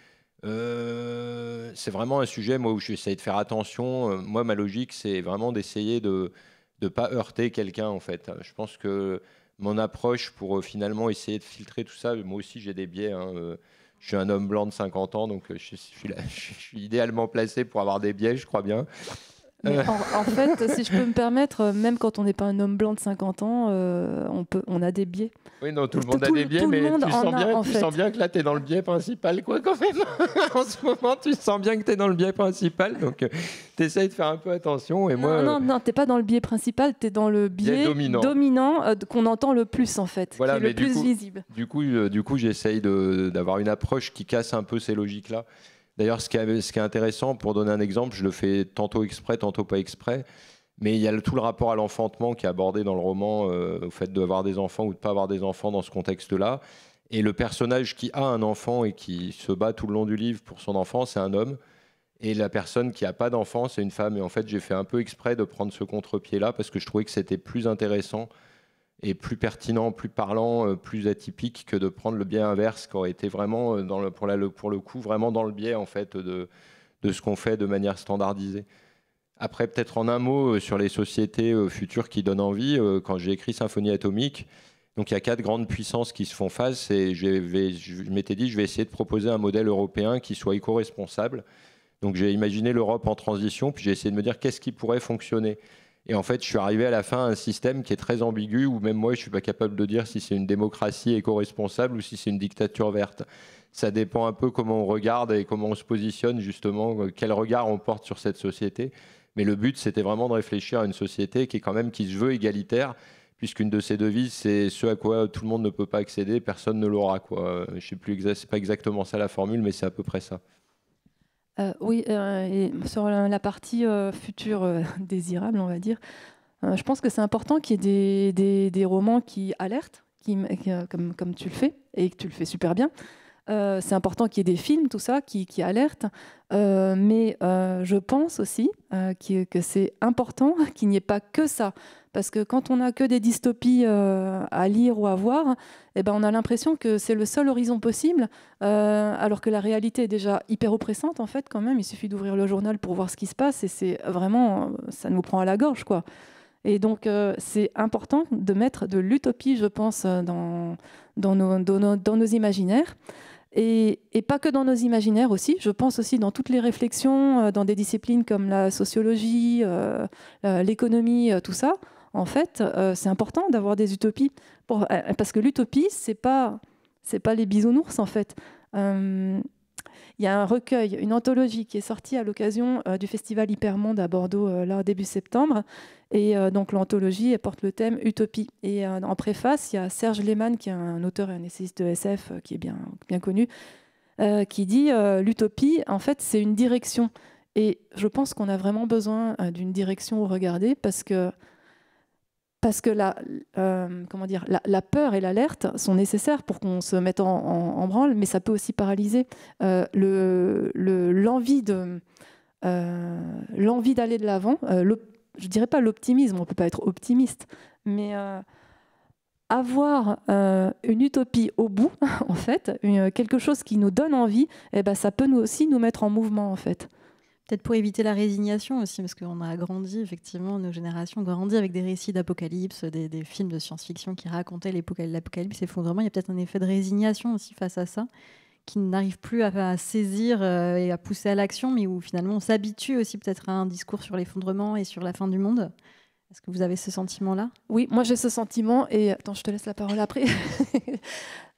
C'est vraiment un sujet où j'essaie de faire attention. Moi, ma logique, c'est vraiment d'essayer de ne pas heurter quelqu'un, en fait. Je pense que mon approche pour finalement essayer de filtrer tout ça, moi aussi j'ai des biais, hein. Je suis un homme blanc de 50 ans, donc je suis idéalement placé pour avoir des biais, je crois bien. Mais en fait, si je peux me permettre, même quand on n'est pas un homme blanc de 50 ans, on a des biais. Oui, non, tout le monde a des biais, mais tu sens bien que là, tu es dans le biais principal, quoi, quand même. En ce moment, tu sens bien que tu es dans le biais principal, donc tu essayes de faire un peu attention. Et non, tu n'es pas dans le biais principal, tu es dans le biais dominant qu'on entend le plus, en fait, voilà, qui est le plus visible. Du coup j'essaye d'avoir une approche qui casse un peu ces logiques-là. D'ailleurs, ce qui est intéressant, pour donner un exemple, je le fais tantôt exprès, tantôt pas exprès, mais il y a tout le rapport à l'enfantement qui est abordé dans le roman, au fait d'avoir des enfants ou de ne pas avoir des enfants dans ce contexte-là. Et le personnage qui a un enfant et qui se bat tout le long du livre pour son enfant, c'est un homme. Et la personne qui n'a pas d'enfant, c'est une femme. Et en fait, j'ai fait un peu exprès de prendre ce contre-pied-là parce que je trouvais que c'était plus intéressant et plus pertinent, plus parlant, plus atypique que de prendre le biais inverse, qui aurait été vraiment, pour le coup, vraiment dans le biais en fait, de ce qu'on fait de manière standardisée. Après, peut-être en un mot sur les sociétés futures qui donnent envie, quand j'ai écrit Symphonie atomique, donc il y a 4 grandes puissances qui se font face, et je m'étais dit je vais essayer de proposer un modèle européen qui soit éco-responsable. Donc j'ai imaginé l'Europe en transition, puis j'ai essayé de me dire qu'est-ce qui pourrait fonctionner. Et en fait, je suis arrivé à la fin à un système qui est très ambigu, où même moi, je ne suis pas capable de dire si c'est une démocratie éco-responsable ou si c'est une dictature verte. Ça dépend un peu comment on regarde et comment on se positionne, justement, quel regard on porte sur cette société. Mais le but, c'était vraiment de réfléchir à une société qui se veut égalitaire, puisqu'une de ses devises, c'est ce à quoi tout le monde ne peut pas accéder, personne ne l'aura, quoi. Je sais plus, c'est pas exactement ça la formule, mais c'est à peu près ça. Oui, et sur la partie future désirable, on va dire, je pense que c'est important qu'il y ait des romans qui alertent, comme tu le fais, et que tu le fais super bien. C'est important qu'il y ait des films, tout ça, qui alertent. Mais je pense aussi que c'est important qu'il n'y ait pas que ça. Parce que quand on n'a que des dystopies à lire ou à voir, eh ben, on a l'impression que c'est le seul horizon possible, alors que la réalité est déjà hyper oppressante, en fait, quand même. Il suffit d'ouvrir le journal pour voir ce qui se passe, et c'est vraiment, ça nous prend à la gorge, quoi. Et donc, c'est important de mettre de l'utopie, je pense, dans nos imaginaires. Et pas que dans nos imaginaires aussi, je pense aussi dans toutes les réflexions, dans des disciplines comme la sociologie, l'économie, tout ça. En fait, c'est important d'avoir des utopies, parce que l'utopie, c'est pas les bisounours, en fait. Il y a un recueil, une anthologie qui est sortie à l'occasion du festival Hypermonde à Bordeaux, là, début septembre. Et donc l'anthologie porte le thème Utopie. Et en préface, il y a Serge Lehmann, qui est un auteur et un essayiste de SF qui est bien connu, qui dit l'utopie, en fait, c'est une direction. Et je pense qu'on a vraiment besoin d'une direction où regarder, parce que la peur et l'alerte sont nécessaires pour qu'on se mette en branle, mais ça peut aussi paralyser. L'envie d'aller de l'avant, je ne dirais pas l'optimisme, on ne peut pas être optimiste, mais avoir une utopie au bout, en fait, quelque chose qui nous donne envie, eh ben, ça peut aussi nous mettre en mouvement, en fait. Peut-être pour éviter la résignation aussi, parce qu'on a grandi, effectivement, nos générations ont grandi avec des récits d'apocalypse, des films de science-fiction qui racontaient l'apocalypse, l'effondrement. Il y a peut-être un effet de résignation aussi face à ça, qui n'arrive plus à saisir et à pousser à l'action, mais où finalement on s'habitue aussi peut-être à un discours sur l'effondrement et sur la fin du monde. Est-ce que vous avez ce sentiment-là ? Oui, moi j'ai ce sentiment, et attends, je te laisse la parole après.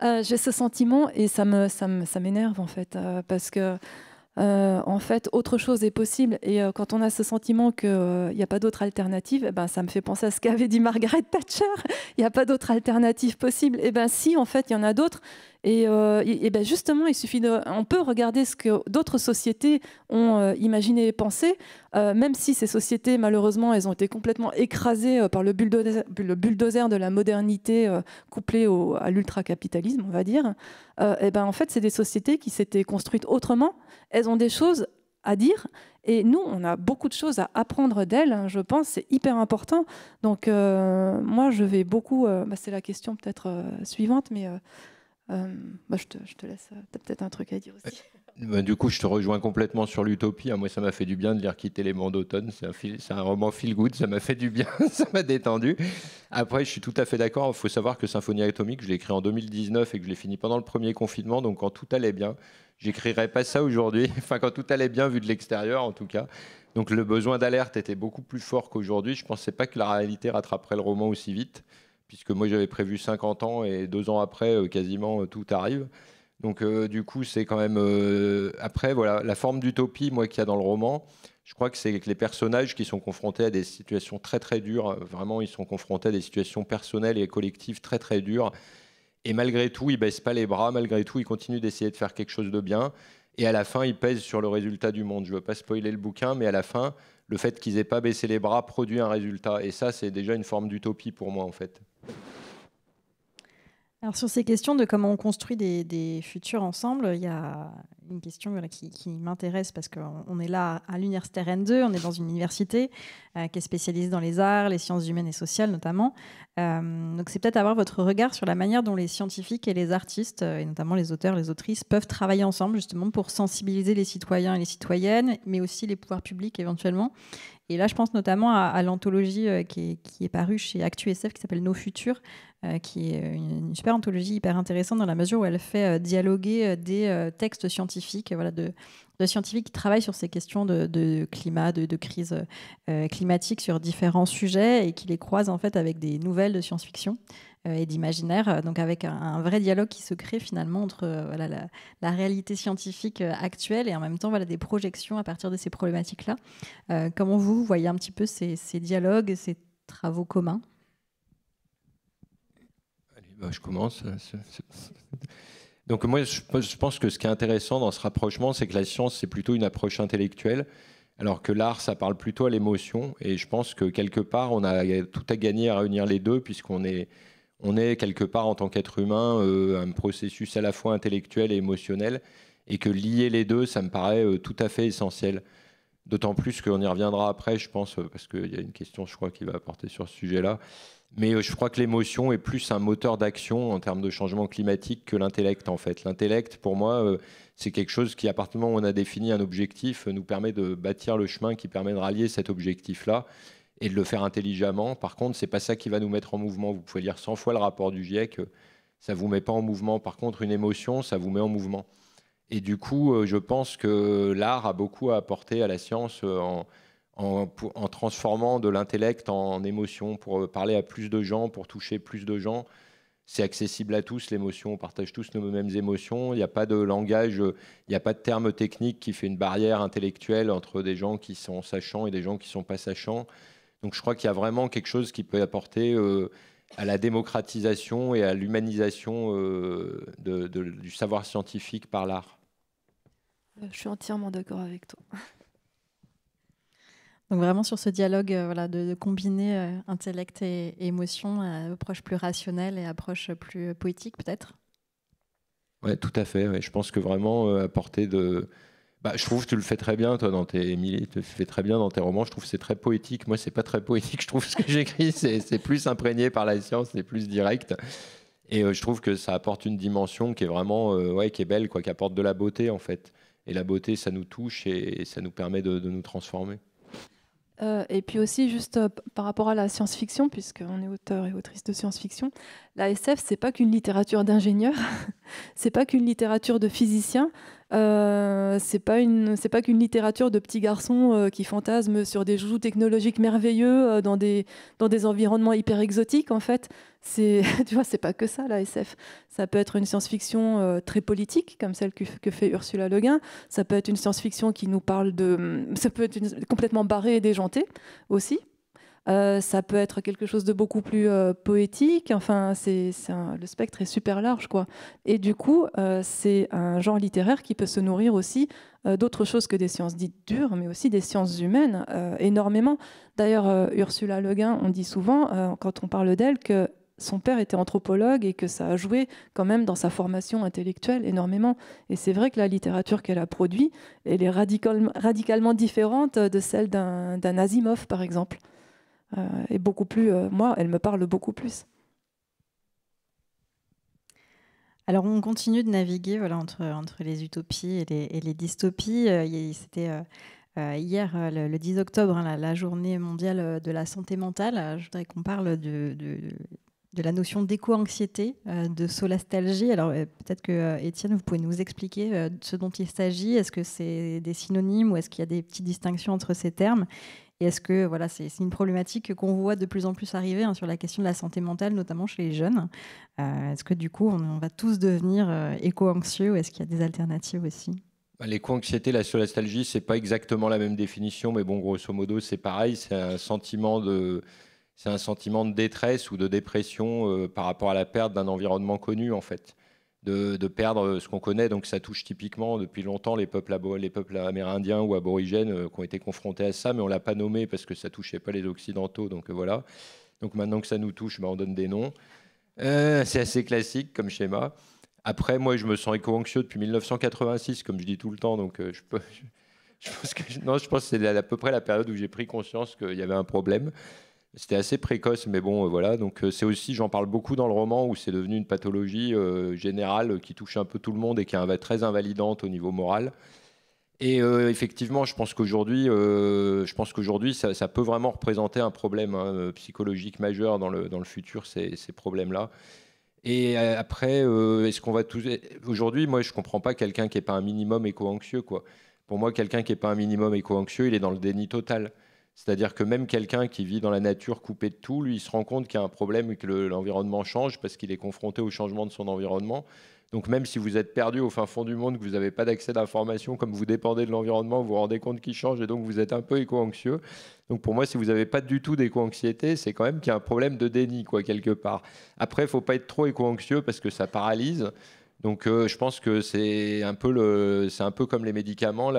J'ai ce sentiment et ça m'énerve en fait, parce que en fait, autre chose est possible. Et quand on a ce sentiment qu'il n'y a pas d'autre alternative, ben, ça me fait penser à ce qu'avait dit Margaret Thatcher. Il n'y a pas d'autre alternative possible. Et bien si, en fait, il y en a d'autres. Et ben justement, on peut regarder ce que d'autres sociétés ont imaginé et pensé, même si ces sociétés, malheureusement, elles ont été complètement écrasées par le bulldozer de la modernité couplé à l'ultracapitalisme, on va dire. Et ben en fait, c'est des sociétés qui s'étaient construites autrement. Elles ont des choses à dire, et nous, on a beaucoup de choses à apprendre d'elles, hein, je pense, c'est hyper important. Donc moi, je vais beaucoup... c'est la question peut-être suivante, mais... je te laisse, tu as peut-être un truc à dire aussi. Du coup, je te rejoins complètement sur l'utopie. Moi, ça m'a fait du bien de lire Quitter l'élément d'automne. C'est un roman feel-good, ça m'a fait du bien, ça m'a détendu. Après, je suis tout à fait d'accord. Il faut savoir que Symphonie atomique, je l'ai écrit en 2019 et que je l'ai fini pendant le premier confinement. Donc, quand tout allait bien, j'écrirais pas ça aujourd'hui. Enfin, quand tout allait bien, vu de l'extérieur, en tout cas. Donc, le besoin d'alerte était beaucoup plus fort qu'aujourd'hui. Je ne pensais pas que la réalité rattraperait le roman aussi vite, puisque moi j'avais prévu 50 ans et 2 ans après, quasiment tout arrive. Donc du coup, c'est quand même... Après, voilà, la forme d'utopie, moi, qu'il y a dans le roman, je crois que c'est que les personnages qui sont confrontés à des situations très très dures, vraiment, ils sont confrontés à des situations personnelles et collectives très très dures. Et malgré tout, ils ne baissent pas les bras, malgré tout, ils continuent d'essayer de faire quelque chose de bien. Et à la fin, ils pèsent sur le résultat du monde. Je ne veux pas spoiler le bouquin, mais à la fin, le fait qu'ils n'aient pas baissé les bras produit un résultat. Et ça, c'est déjà une forme d'utopie pour moi, en fait. Alors sur ces questions de comment on construit des futurs ensemble, il y a une question qui m'intéresse parce qu'on est là à l'Université Rennes 2, on est dans une université qui est spécialisée dans les arts, les sciences humaines et sociales notamment. Donc c'est peut-être avoir votre regard sur la manière dont les scientifiques et les artistes, et notamment les auteurs, les autrices, peuvent travailler ensemble justement pour sensibiliser les citoyens et les citoyennes, mais aussi les pouvoirs publics éventuellement. Et là, je pense notamment à l'anthologie qui est parue chez ActuSF qui s'appelle Nos Futurs, qui est une super anthologie hyper intéressante dans la mesure où elle fait dialoguer des textes scientifiques, de scientifiques qui travaillent sur ces questions de climat, de crise climatique sur différents sujets et qui les croisent en fait avec des nouvelles de science-fiction et d'imaginaire, donc avec un vrai dialogue qui se crée finalement entre la réalité scientifique actuelle et en même temps des projections à partir de ces problématiques-là. Comment vous voyez un petit peu ces dialogues, ces travaux communs ? Allez, je commence. Donc moi, je pense que ce qui est intéressant dans ce rapprochement, c'est que la science, c'est plutôt une approche intellectuelle, alors que l'art, ça parle plutôt à l'émotion. Et je pense que quelque part, on a tout à gagner à réunir les deux, puisqu'on est On est quelque part en tant qu'être humain un processus à la fois intellectuel et émotionnel, et que lier les deux, ça me paraît tout à fait essentiel. D'autant plus qu'on y reviendra après, je pense, parce qu'il y a une question, je crois, qui va apporter sur ce sujet-là. Mais je crois que l'émotion est plus un moteur d'action en termes de changement climatique que l'intellect, en fait. L'intellect, pour moi, c'est quelque chose qui, à partir du moment où on a défini un objectif, nous permet de bâtir le chemin qui permet de rallier cet objectif-là et de le faire intelligemment. Par contre, c'est pas ça qui va nous mettre en mouvement. Vous pouvez lire 100 fois le rapport du GIEC, ça vous met pas en mouvement. Par contre, une émotion, ça vous met en mouvement. Et du coup, je pense que l'art a beaucoup à apporter à la science en transformant de l'intellect en émotion pour parler à plus de gens, pour toucher plus de gens. C'est accessible à tous, l'émotion. On partage tous nos mêmes émotions. Il n'y a pas de langage, il n'y a pas de terme technique qui fait une barrière intellectuelle entre des gens qui sont sachants et des gens qui ne sont pas sachants. Donc je crois qu'il y a vraiment quelque chose qui peut apporter à la démocratisation et à l'humanisation du savoir scientifique par l'art. Je suis entièrement d'accord avec toi. Donc vraiment sur ce dialogue voilà, de combiner intellect et émotion, approche plus rationnelle et approche plus poétique peut-être. Oui, tout à fait. Ouais. Je pense que vraiment apporter de... je trouve que tu le fais très bien, toi, Émilie, tu le fais très bien dans tes romans. Je trouve que c'est très poétique. Moi, c'est pas très poétique. Je trouve que ce que j'écris, c'est plus imprégné par la science, c'est plus direct. Et je trouve que ça apporte une dimension qui est vraiment qui est belle, quoi, qui apporte de la beauté, en fait. Et la beauté, ça nous touche et ça nous permet de nous transformer. Et puis aussi, juste par rapport à la science-fiction, puisqu'on est auteur et autrice de science-fiction, la SF, c'est pas qu'une littérature d'ingénieur, c'est pas qu'une littérature de physicien, c'est pas qu'une littérature de petits garçons qui fantasment sur des joujoux technologiques merveilleux dans des environnements hyper exotiques, en fait. Tu vois, c'est pas que ça, la SF. Ça peut être une science-fiction très politique, comme celle que fait Ursula Le Guin. Ça peut être une science-fiction qui nous parle de... Ça peut être complètement barrée et déjantée aussi. Ça peut être quelque chose de beaucoup plus poétique. Enfin, le spectre est super large, quoi. Et du coup, c'est un genre littéraire qui peut se nourrir aussi d'autres choses que des sciences dites dures, mais aussi des sciences humaines, énormément. D'ailleurs, Ursula Le Guin, on dit souvent, quand on parle d'elle, que son père était anthropologue et que ça a joué quand même dans sa formation intellectuelle énormément. Et c'est vrai que la littérature qu'elle a produite, elle est radicalement différente de celle d'un Asimov, par exemple. Et beaucoup plus, moi, elle me parle beaucoup plus. Alors, on continue de naviguer voilà, entre les utopies et les dystopies. C'était hier, le 10 octobre, hein, la journée mondiale de la santé mentale. Je voudrais qu'on parle de la notion d'éco-anxiété, de solastalgie. Alors peut-être que Étienne, vous pouvez nous expliquer ce dont il s'agit. Est-ce que c'est des synonymes ou est-ce qu'il y a des petites distinctions entre ces termes? Et est-ce que voilà, c'est une problématique qu'on voit de plus en plus arriver hein, sur la question de la santé mentale, notamment chez les jeunes? Est-ce que du coup, on va tous devenir éco-anxieux ou est-ce qu'il y a des alternatives aussi? L'éco-anxiété, la solastalgie, c'est pas exactement la même définition, mais bon, grosso modo, c'est pareil. C'est un sentiment de détresse ou de dépression par rapport à la perte d'un environnement connu, en fait. De perdre ce qu'on connaît. Donc ça touche typiquement depuis longtemps les peuples amérindiens ou aborigènes qui ont été confrontés à ça, mais on ne l'a pas nommé parce que ça ne touchait pas les Occidentaux. Donc voilà. Donc maintenant que ça nous touche, on donne des noms. C'est assez classique comme schéma. Après, moi, je me sens éco-anxieux depuis 1986, comme je dis tout le temps. Donc je pense que c'est à peu près la période où j'ai pris conscience qu'il y avait un problème. C'était assez précoce, mais bon, voilà. Donc, c'est aussi, j'en parle beaucoup dans le roman, où c'est devenu une pathologie générale qui touche un peu tout le monde et qui est très invalidante au niveau moral. Et effectivement, je pense qu'aujourd'hui, ça peut vraiment représenter un problème psychologique majeur dans le futur, ces problèmes-là. Et après, est-ce qu'on va tous... Aujourd'hui, moi, je ne comprends pas quelqu'un qui n'est pas un minimum éco-anxieux, quoi. Pour moi, quelqu'un qui n'est pas un minimum éco-anxieux, il est dans le déni total. C'est-à-dire que même quelqu'un qui vit dans la nature coupé de tout, lui, il se rend compte qu'il y a un problème et que l'environnement change parce qu'il est confronté au changement de son environnement. Donc même si vous êtes perdu au fin fond du monde, que vous n'avez pas d'accès d'information, comme vous dépendez de l'environnement, vous vous rendez compte qu'il change et donc vous êtes un peu éco-anxieux. Donc pour moi, si vous n'avez pas du tout d'éco-anxiété, c'est quand même qu'il y a un problème de déni, quoi, quelque part. Après, il ne faut pas être trop éco-anxieux parce que ça paralyse. Donc je pense que c'est un peu comme les médicaments,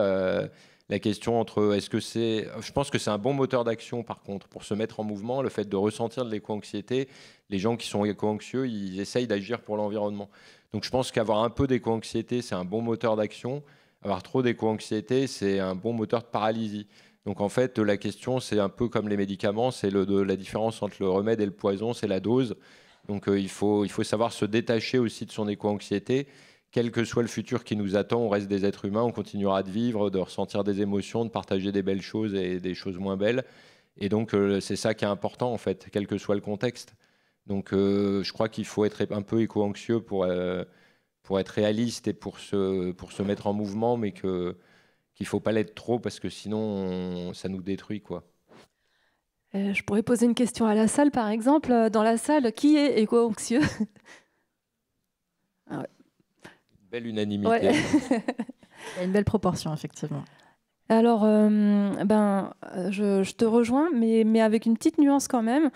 la question entre est-ce que c'est... Je pense que c'est un bon moteur d'action, par contre, pour se mettre en mouvement, le fait de ressentir de l'éco-anxiété. Les gens qui sont éco-anxieux, ils essayent d'agir pour l'environnement. Donc je pense qu'avoir un peu d'éco-anxiété, c'est un bon moteur d'action. Avoir trop d'éco-anxiété, c'est un bon moteur de paralysie. Donc en fait, la question, c'est un peu comme les médicaments, c'est la différence entre le remède et le poison, c'est la dose. Donc il faut savoir se détacher aussi de son éco-anxiété. Quel que soit le futur qui nous attend, on reste des êtres humains, on continuera de vivre, de ressentir des émotions, de partager des belles choses et des choses moins belles. Et donc, c'est ça qui est important, en fait, quel que soit le contexte. Donc, je crois qu'il faut être un peu éco-anxieux pour être réaliste et pour se mettre en mouvement, mais qu'il ne faut pas l'être trop, parce que sinon, ça nous détruit, quoi. Je pourrais poser une question à la salle, par exemple. Dans la salle, qui est éco-anxieux? Ah ouais. Belle unanimité. Ouais. Il y a une belle proportion, effectivement. Alors, je te rejoins, mais avec une petite nuance quand même.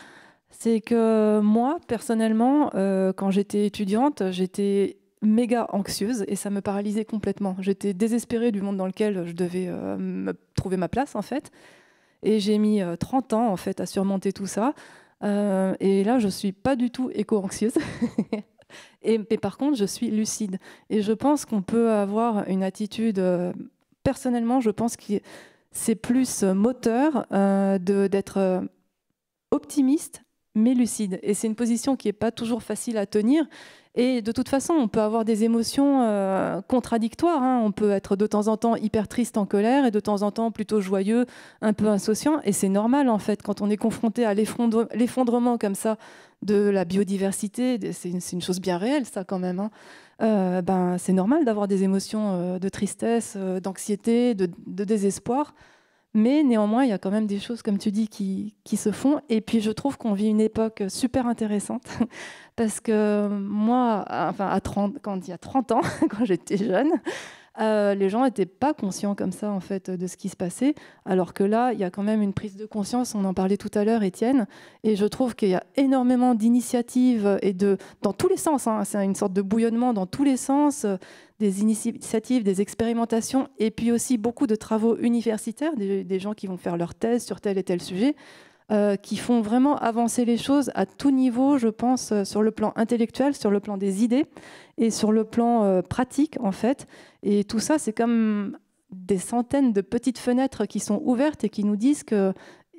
C'est que moi, personnellement, quand j'étais étudiante, j'étais méga anxieuse et ça me paralysait complètement. J'étais désespérée du monde dans lequel je devais me trouver ma place, en fait. Et j'ai mis 30 ans, en fait, à surmonter tout ça. Et là, je ne suis pas du tout éco-anxieuse. Et par contre, je suis lucide. Et je pense qu'on peut avoir une attitude... personnellement, je pense que c'est plus moteur d'être optimiste, mais lucide. Et c'est une position qui n'est pas toujours facile à tenir. Et de toute façon, on peut avoir des émotions contradictoires. Hein. On peut être de temps en temps hyper triste, en colère, et de temps en temps plutôt joyeux, un peu insouciant. Et c'est normal, en fait, quand on est confronté à l'effondrement comme ça de la biodiversité. C'est une chose bien réelle, ça, quand même. Hein. C'est normal d'avoir des émotions de tristesse, d'anxiété, de désespoir. Mais néanmoins, il y a quand même des choses, comme tu dis, qui se font. Et puis, je trouve qu'on vit une époque super intéressante. Parce que moi, quand il y a 30 ans, quand j'étais jeune, les gens n'étaient pas conscients comme ça, en fait, de ce qui se passait. Alors que là, il y a quand même une prise de conscience. On en parlait tout à l'heure, Étienne. Et je trouve qu'il y a énormément d'initiatives dans tous les sens. Hein. C'est une sorte de bouillonnement dans tous les sens. Des initiatives, des expérimentations, et puis aussi beaucoup de travaux universitaires, des gens qui vont faire leur thèse sur tel et tel sujet, qui font vraiment avancer les choses à tout niveau, je pense, sur le plan intellectuel, sur le plan des idées, et sur le plan pratique, en fait. Et tout ça, c'est comme des centaines de petites fenêtres qui sont ouvertes et qui nous disent que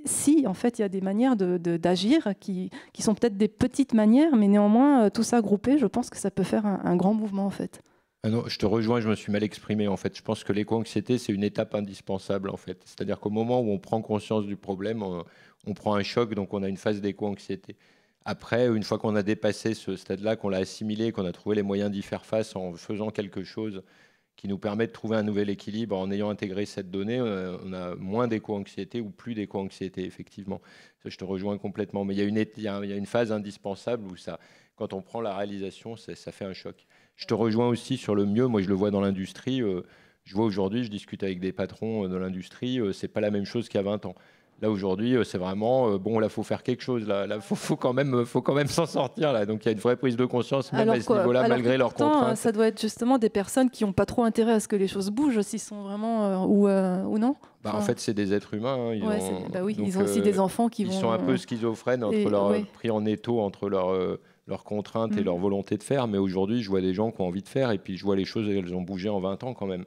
si, en fait, il y a des manières d'agir qui sont peut-être des petites manières, mais néanmoins, tout ça groupé, je pense que ça peut faire un grand mouvement, en fait. Ah non, je te rejoins, je me suis mal exprimé en fait. Je pense que l'éco-anxiété, c'est une étape indispensable en fait. C'est-à-dire qu'au moment où on prend conscience du problème, on prend un choc, donc on a une phase d'éco-anxiété. Après, une fois qu'on a dépassé ce stade-là, qu'on l'a assimilé, qu'on a trouvé les moyens d'y faire face en faisant quelque chose qui nous permet de trouver un nouvel équilibre, en ayant intégré cette donnée, on a moins d'éco-anxiété ou plus d'éco-anxiété, effectivement. Ça, je te rejoins complètement. Mais il y a une phase indispensable où ça, quand on prend la réalisation, ça fait un choc. Je te rejoins aussi sur le mieux. Moi, je le vois dans l'industrie. Je vois aujourd'hui, je discute avec des patrons de l'industrie. C'est pas la même chose qu'il y a 20 ans. Là, aujourd'hui, c'est vraiment bon. Là, faut faire quelque chose. Là, faut quand même s'en sortir. Là, donc, il y a une vraie prise de conscience même à ce niveau-là, malgré leurs contraintes. Ça doit être justement des personnes qui n'ont pas trop intérêt à ce que les choses bougent, s'ils sont vraiment ou non. En fait, c'est des êtres humains. Hein. Ils ont aussi des enfants qui vont. Ils sont un peu schizophrènes pris en étau entre leurs contraintes et leur volonté de faire. Mais aujourd'hui, je vois des gens qui ont envie de faire et puis je vois les choses, elles ont bougé en 20 ans quand même.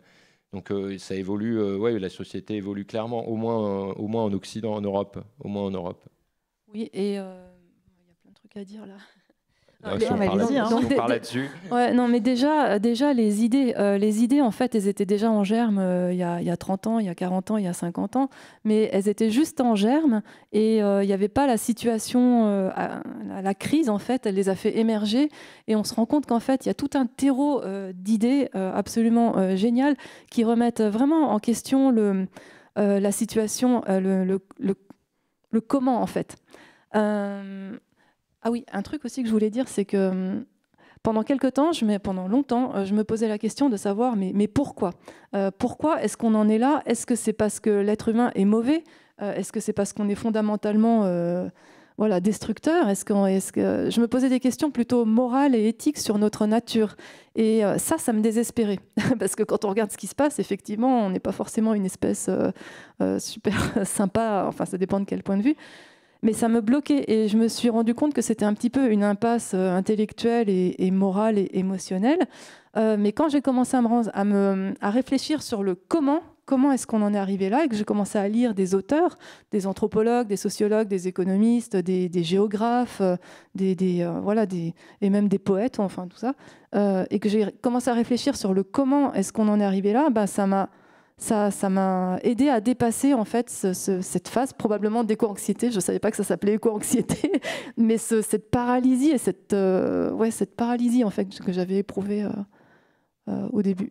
Donc ça évolue, la société évolue clairement, au moins en Occident, en Europe. Au moins en Europe. Oui, et il y a plein de trucs à dire là. Si on parle là-dessus. Ouais, non, mais déjà les idées, en fait, elles étaient déjà en germe il y a 30 ans, il y a 40 ans, il y a 50 ans, mais elles étaient juste en germe et il n'y avait pas la situation, la crise, en fait, elle les a fait émerger et on se rend compte qu'en fait, il y a tout un terreau d'idées absolument géniales qui remettent vraiment en question la situation, le comment, en fait. Ah oui, un truc aussi que je voulais dire, c'est que pendant longtemps, je me posais la question de savoir, mais pourquoi pourquoi est-ce qu'on en est là? Est-ce que c'est parce que l'être humain est mauvais? Est-ce que c'est parce qu'on est fondamentalement voilà, destructeur? Je me posais des questions plutôt morales et éthiques sur notre nature. Et ça me désespérait. Parce que quand on regarde ce qui se passe, effectivement, on n'est pas forcément une espèce super sympa. Enfin, ça dépend de quel point de vue. Mais ça me bloquait. Et je me suis rendu compte que c'était un petit peu une impasse intellectuelle et morale et émotionnelle. Mais quand j'ai commencé à réfléchir sur le comment est-ce qu'on en est arrivé là, et que j'ai commencé à lire des auteurs, des anthropologues, des sociologues, des économistes, des géographes, et même des poètes, enfin tout ça, et que j'ai commencé à réfléchir sur le comment est-ce qu'on en est arrivé là, ça m'a aidé à dépasser en fait cette phase probablement d'éco-anxiété. Je ne savais pas que ça s'appelait éco-anxiété, mais cette paralysie et cette paralysie en fait que j'avais éprouvée au début.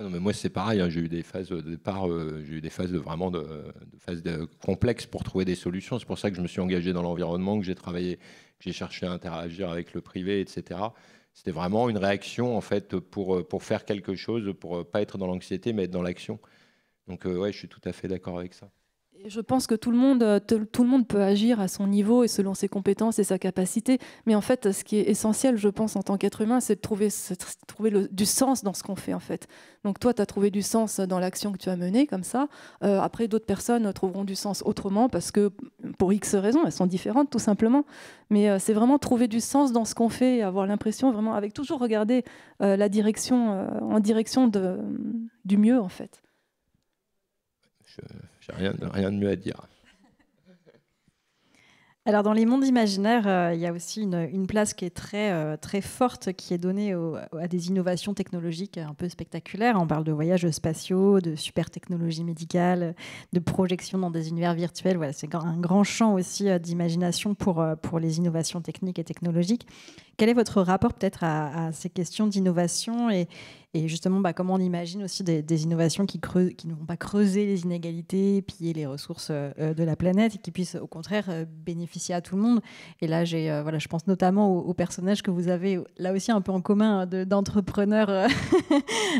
Non, mais moi c'est pareil, hein, j'ai eu des phases de départ, j'ai eu des phases complexes pour trouver des solutions. C'est pour ça que je me suis engagé dans l'environnement, que j'ai travaillé, que j'ai cherché à interagir avec le privé, etc. C'était vraiment une réaction en fait pour faire quelque chose, pour pas être dans l'anxiété, mais être dans l'action. Donc ouais, je suis tout à fait d'accord avec ça. Et je pense que tout le monde peut agir à son niveau et selon ses compétences et sa capacité. Mais en fait, ce qui est essentiel, je pense, en tant qu'être humain, c'est de trouver du sens dans ce qu'on fait, en fait. Donc toi, tu as trouvé du sens dans l'action que tu as menée, comme ça. Après, d'autres personnes trouveront du sens autrement, parce que pour X raisons, elles sont différentes, tout simplement. Mais c'est vraiment trouver du sens dans ce qu'on fait et avoir l'impression, vraiment, avec toujours regarder la direction, en direction du mieux, en fait. J'ai rien de mieux à dire. Alors, dans les mondes imaginaires, il y a aussi une place qui est très forte, qui est donnée à des innovations technologiques un peu spectaculaires. On parle de voyages spatiaux, de super technologies médicales, de projections dans des univers virtuels. Voilà, c'est un grand champ aussi d'imagination pour les innovations techniques et technologiques. Quel est votre rapport peut-être à ces questions d'innovation et justement comment on imagine aussi des innovations qui ne vont pas creuser les inégalités, piller les ressources de la planète, et qui puissent au contraire bénéficier à tout le monde. Et là, je pense notamment aux personnages que vous avez là aussi un peu en commun, d'entrepreneurs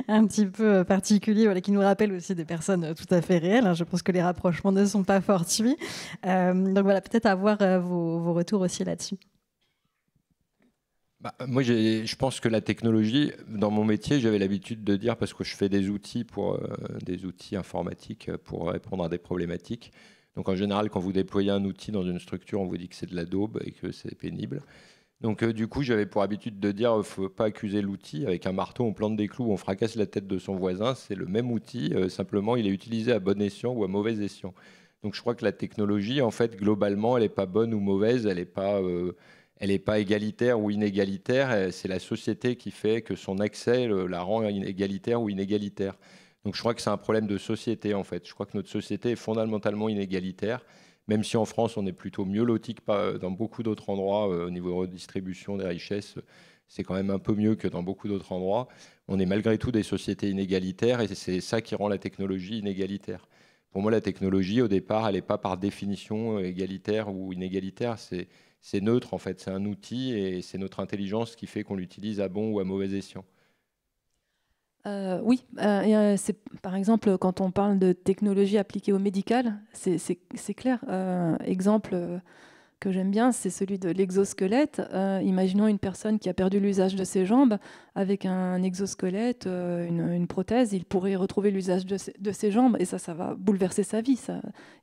un petit peu particuliers, qui nous rappellent aussi des personnes tout à fait réelles. Je pense que les rapprochements ne sont pas fortuits. Donc voilà, peut-être avoir vos retours aussi là-dessus. Moi, je pense que la technologie, dans mon métier, j'avais l'habitude de dire, parce que je fais des outils informatiques pour répondre à des problématiques. Donc en général, quand vous déployez un outil dans une structure, on vous dit que c'est de la daube et que c'est pénible. Donc du coup, j'avais pour habitude de dire, il ne faut pas accuser l'outil. Avec un marteau, on plante des clous, on fracasse la tête de son voisin. C'est le même outil, simplement il est utilisé à bon escient ou à mauvais escient. Donc je crois que la technologie, en fait, globalement, elle n'est pas bonne ou mauvaise, elle n'est pas égalitaire ou inégalitaire. C'est la société qui fait que son accès la rend égalitaire ou inégalitaire. Donc je crois que c'est un problème de société, en fait. Je crois que notre société est fondamentalement inégalitaire, même si en France, on est plutôt mieux loti que dans beaucoup d'autres endroits au niveau de redistribution des richesses. C'est quand même un peu mieux que dans beaucoup d'autres endroits. On est malgré tout des sociétés inégalitaires, et c'est ça qui rend la technologie inégalitaire. Pour moi, la technologie, au départ, elle n'est pas par définition égalitaire ou inégalitaire. C'est neutre, en fait. C'est un outil, et c'est notre intelligence qui fait qu'on l'utilise à bon ou à mauvais escient. Oui, par exemple, quand on parle de technologie appliquée au médical, c'est clair. Exemple que j'aime bien, c'est celui de l'exosquelette. Imaginons une personne qui a perdu l'usage de ses jambes. Avec un exosquelette, une prothèse, il pourrait retrouver l'usage de ses jambes, et ça va bouleverser sa vie.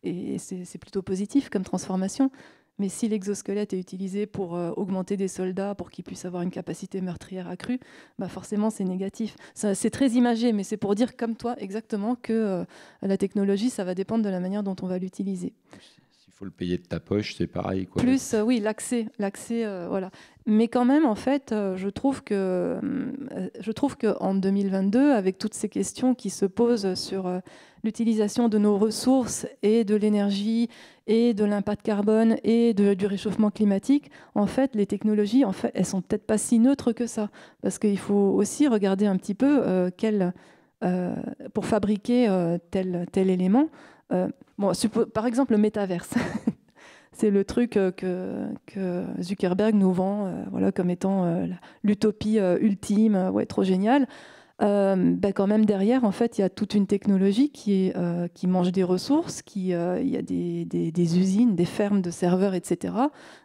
Et c'est plutôt positif comme transformation. Mais si l'exosquelette est utilisé pour augmenter des soldats, pour qu'ils puissent avoir une capacité meurtrière accrue, forcément c'est négatif. C'est très imagé, mais c'est pour dire comme toi exactement que la technologie, ça va dépendre de la manière dont on va l'utiliser. S'il faut le payer de ta poche, c'est pareil, quoi. Plus, oui, l'accès, voilà. Mais quand même, en fait, je trouve qu'en 2022, avec toutes ces questions qui se posent sur l'utilisation de nos ressources et de l'énergie et de l'impact carbone et du réchauffement climatique, en fait, les technologies, en fait, elles sont peut-être pas si neutres que ça, parce qu'il faut aussi regarder un petit peu pour fabriquer tel élément. Par exemple, le métaverse. C'est le truc que Zuckerberg nous vend comme étant l'utopie ultime, trop génial. quand même derrière, en fait, il y a toute une technologie qui mange des ressources, il y a des usines, des fermes de serveurs, etc.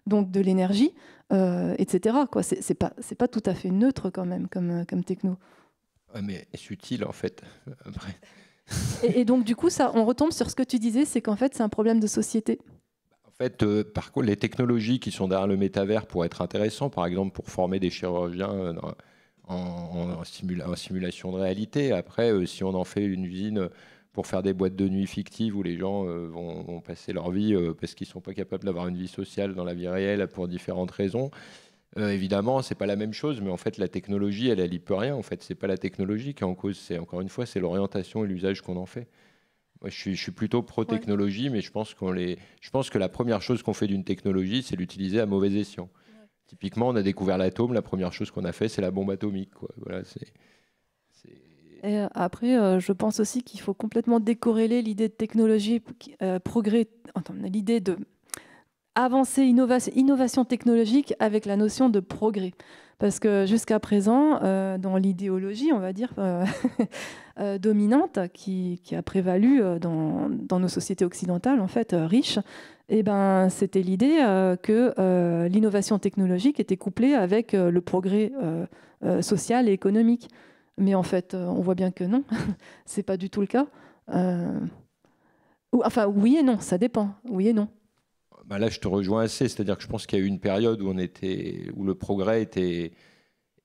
Donc de l'énergie, etc. Quoi. C'est pas tout à fait neutre quand même comme techno. Ouais, mais est-ce utile en fait après. Et donc du coup, ça, on retombe sur ce que tu disais, c'est qu'en fait, c'est un problème de société. En fait, par contre, les technologies qui sont derrière le métavers pourraient être intéressantes, par exemple pour former des chirurgiens en simulation de réalité. Après, si on en fait une usine pour faire des boîtes de nuit fictives où les gens vont passer leur vie parce qu'ils ne sont pas capables d'avoir une vie sociale dans la vie réelle pour différentes raisons, évidemment, c'est pas la même chose, mais en fait, la technologie, elle y peut rien. En fait, c'est pas la technologie qui est en cause, c'est encore une fois, c'est l'orientation et l'usage qu'on en fait. Moi, je suis plutôt pro-technologie, mais je pense que la première chose qu'on fait d'une technologie, c'est l'utiliser à mauvais escient. Ouais. Typiquement, on a découvert l'atome, la première chose qu'on a fait, c'est la bombe atomique, quoi. Voilà, Et après, je pense aussi qu'il faut complètement décorréler l'idée de technologie, progrès, l'idée de avancer, innovation technologique avec la notion de progrès. Parce que jusqu'à présent, dans l'idéologie, on va dire, dominante, qui a prévalu dans nos sociétés occidentales, en fait, riches, c'était l'idée que l'innovation technologique était couplée avec le progrès social et économique. Mais en fait, on voit bien que non, c'est pas du tout le cas. Enfin, oui et non, ça dépend. Oui et non. Bah là, je te rejoins assez. C'est-à-dire que je pense qu'il y a eu une période où le progrès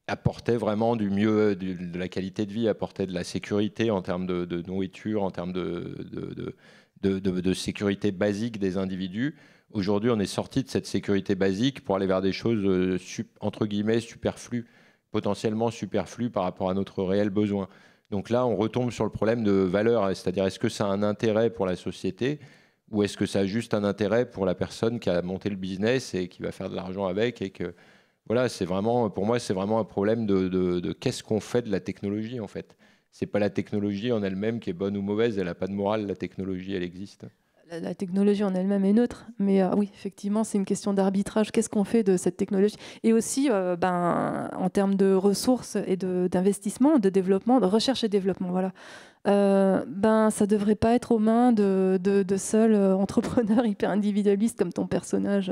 apportait vraiment du mieux, de la qualité de vie, apportait de la sécurité en termes de nourriture, en termes de sécurité basique des individus. Aujourd'hui, on est sorti de cette sécurité basique pour aller vers des choses, entre guillemets, superflues, potentiellement superflues par rapport à notre réel besoin. Donc là, on retombe sur le problème de valeur, c'est-à-dire est-ce que ça a un intérêt pour la société ou est-ce que ça a juste un intérêt pour la personne qui a monté le business et qui va faire de l'argent avec et que voilà, pour moi, c'est vraiment un problème de qu'est-ce qu'on fait de la technologie en fait. C'est pas la technologie en elle-même qui est bonne ou mauvaise, elle n'a pas de morale, la technologie, elle existe. La technologie en elle-même est neutre, mais oui, effectivement, c'est une question d'arbitrage. Qu'est-ce qu'on fait de cette technologie? Et aussi, en termes de ressources et d'investissement, de développement, de recherche et développement, voilà. Ça devrait pas être aux mains de seuls entrepreneurs hyper individualistes comme ton personnage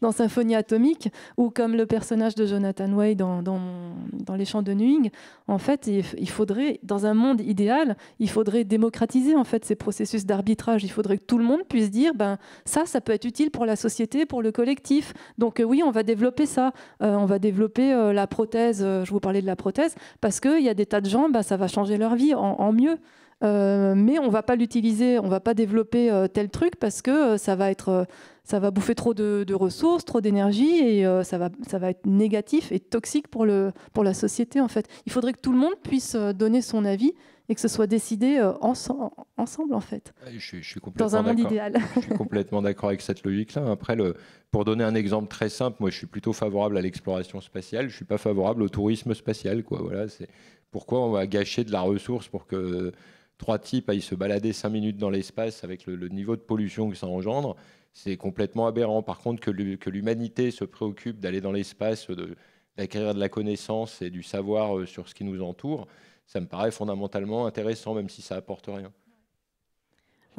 dans Symphonie Atomique ou comme le personnage de Jonathan Way dans Les Chants de Newing. En fait, il faudrait, dans un monde idéal, il faudrait démocratiser en fait ces processus d'arbitrage. Il faudrait que tout le monde puisse dire, ça peut être utile pour la société, pour le collectif. Donc oui, on va développer ça. On va développer la prothèse. Je vous parlais de la prothèse parce qu'il y a des tas de gens, ça va changer leur vie en mieux. Mais on ne va pas l'utiliser, on ne va pas développer tel truc parce que ça va bouffer trop de ressources, trop d'énergie et ça va être négatif et toxique pour la société en fait. Il faudrait que tout le monde puisse donner son avis et que ce soit décidé ensemble en fait. Je suis complètement dans un monde idéal. Je suis complètement d'accord avec cette logique-là. Après, pour donner un exemple très simple, moi je suis plutôt favorable à l'exploration spatiale, je ne suis pas favorable au tourisme spatial, quoi. Voilà, c'est pourquoi on va gâcher de la ressource pour que 3 types aillent se balader 5 minutes dans l'espace avec le niveau de pollution que ça engendre. C'est complètement aberrant. Par contre, que l'humanité se préoccupe d'aller dans l'espace, d'acquérir de la connaissance et du savoir sur ce qui nous entoure, ça me paraît fondamentalement intéressant, même si ça apporte rien.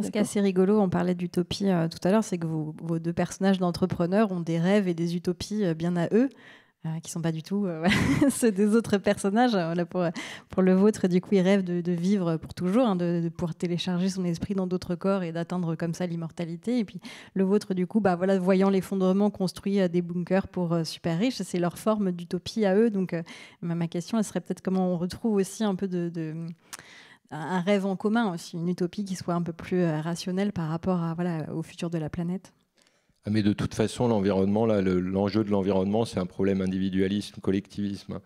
Ce qui est assez rigolo, on parlait d'utopie tout à l'heure, c'est que vos deux personnages d'entrepreneurs ont des rêves et des utopies bien à eux, qui ne sont pas du tout ceux des autres personnages. Voilà, pour le vôtre, du coup, il rêve de vivre pour toujours, de pouvoir télécharger son esprit dans d'autres corps et d'atteindre comme ça l'immortalité. Et puis le vôtre, du coup, voyant l'effondrement construit des bunkers pour super riches, c'est leur forme d'utopie à eux. Donc ma question, elle serait peut-être comment on retrouve aussi un peu un rêve en commun, aussi une utopie qui soit un peu plus rationnelle par rapport au futur de la planète. Mais de toute façon, l'environnement, l'enjeu de l'environnement, c'est un problème individualisme, collectivisme.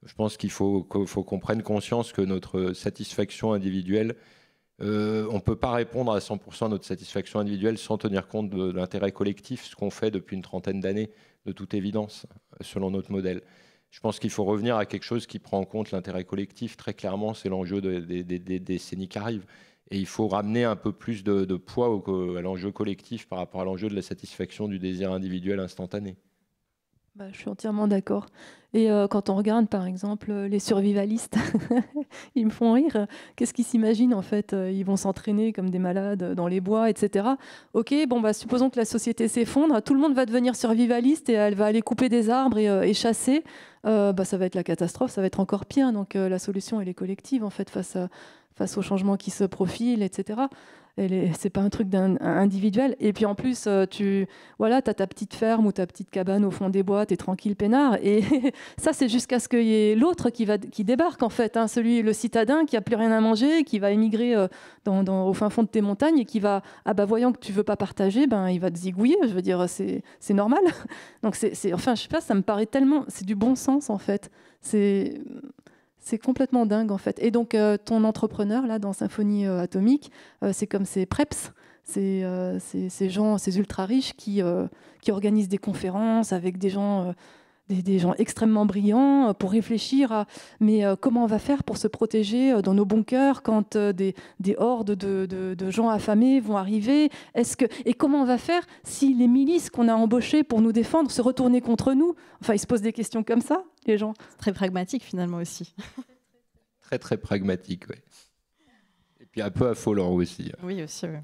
Je pense qu'il faut qu'on prenne conscience que notre satisfaction individuelle, on ne peut pas répondre à 100% à notre satisfaction individuelle sans tenir compte de l'intérêt collectif, ce qu'on fait depuis une trentaine d'années, de toute évidence, selon notre modèle. Je pense qu'il faut revenir à quelque chose qui prend en compte l'intérêt collectif. Très clairement, c'est l'enjeu des décennies qui arrivent. Et il faut ramener un peu plus de poids à l'enjeu collectif par rapport à l'enjeu de la satisfaction du désir individuel instantané. Je suis entièrement d'accord. Et quand on regarde, par exemple, les survivalistes, ils me font rire. Qu'est-ce qu'ils s'imaginent, en fait? Ils vont s'entraîner comme des malades dans les bois, etc. OK, supposons que la société s'effondre. Tout le monde va devenir survivaliste et elle va aller couper des arbres et chasser. Ça va être la catastrophe, ça va être encore pire. Donc la solution, elle est collective, en fait, face aux changements qui se profilent, etc. C'est pas un truc individuel. Et puis en plus, tu as ta petite ferme ou ta petite cabane au fond des bois, tu es tranquille, peinard. Et ça, c'est jusqu'à ce qu'il y ait l'autre qui débarque, en fait. Hein, le citadin qui n'a plus rien à manger, qui va émigrer au fin fond de tes montagnes et qui va, voyant que tu ne veux pas partager, il va te zigouiller. Je veux dire, c'est normal. Donc, enfin, je sais pas, ça me paraît tellement... C'est du bon sens, en fait. C'est complètement dingue, en fait. Et donc, ton entrepreneur, là, dans Symphonie Atomique, c'est comme ces preps, ces gens, ces ultra-riches qui organisent des conférences avec des gens extrêmement brillants pour réfléchir à comment on va faire pour se protéger dans nos bunkers quand des hordes de gens affamés vont arriver. Et comment on va faire si les milices qu'on a embauchées pour nous défendre se retournaient contre nous? Enfin, ils se posent des questions comme ça, les gens. C'est très pragmatique, finalement, aussi. Très, très pragmatique, oui. Et puis un peu affolant aussi. Oui, aussi, oui.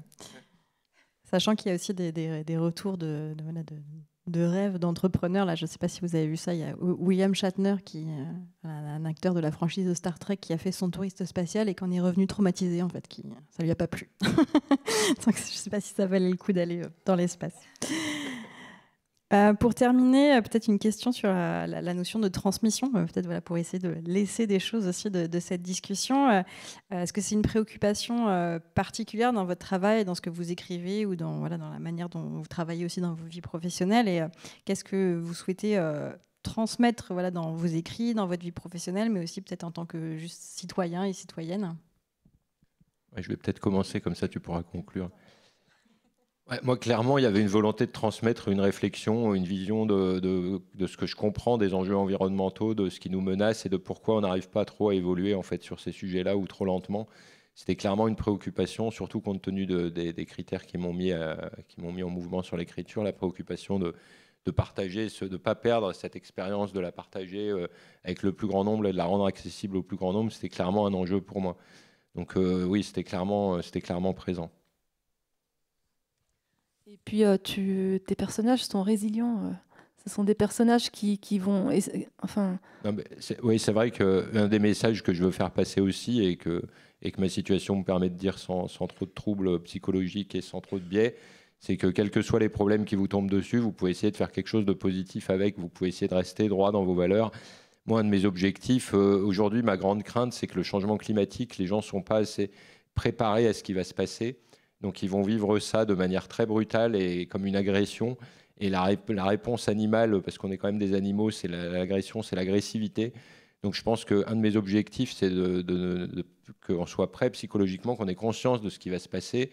Sachant qu'il y a aussi des retours de rêves d'entrepreneurs. Là, je ne sais pas si vous avez vu ça. Il y a William Shatner, un acteur de la franchise de Star Trek, qui a fait son touriste spatial et qui en est revenu traumatisé, en fait. Ça ne lui a pas plu. Donc, je ne sais pas si ça valait le coup d'aller dans l'espace. Pour terminer, peut-être une question sur la notion de transmission, peut-être pour essayer de laisser des choses aussi de cette discussion. Est-ce que c'est une préoccupation particulière dans votre travail, dans ce que vous écrivez ou dans la manière dont vous travaillez aussi dans vos vies professionnelles, et qu'est-ce que vous souhaitez transmettre dans vos écrits, dans votre vie professionnelle, mais aussi peut-être en tant que juste citoyen et citoyenne? Je vais peut-être commencer, comme ça tu pourras conclure. Ouais, moi, clairement, il y avait une volonté de transmettre une réflexion, une vision de ce que je comprends des enjeux environnementaux, de ce qui nous menace et de pourquoi on n'arrive pas trop à évoluer en fait, sur ces sujets-là ou trop lentement. C'était clairement une préoccupation, surtout compte tenu des critères qui m'ont mis en mouvement sur l'écriture, la préoccupation de partager, de ne pas perdre cette expérience, de la partager avec le plus grand nombre et de la rendre accessible au plus grand nombre. C'était clairement un enjeu pour moi. Donc oui, c'était clairement présent. Et puis, tes personnages sont résilients. Ce sont des personnages qui vont... Enfin... Oui, c'est vrai qu'un des messages que je veux faire passer aussi, et que ma situation me permet de dire sans trop de troubles psychologiques et sans trop de biais, c'est que quels que soient les problèmes qui vous tombent dessus, vous pouvez essayer de faire quelque chose de positif avec, vous pouvez essayer de rester droit dans vos valeurs. Moi, un de mes objectifs, aujourd'hui, ma grande crainte, c'est que le changement climatique, les gens ne sont pas assez préparés à ce qui va se passer. Donc, ils vont vivre ça de manière très brutale et comme une agression. Et la réponse animale, parce qu'on est quand même des animaux, c'est l'agression, c'est l'agressivité. Donc, je pense qu'un de mes objectifs, c'est qu'on soit prêt psychologiquement, qu'on ait conscience de ce qui va se passer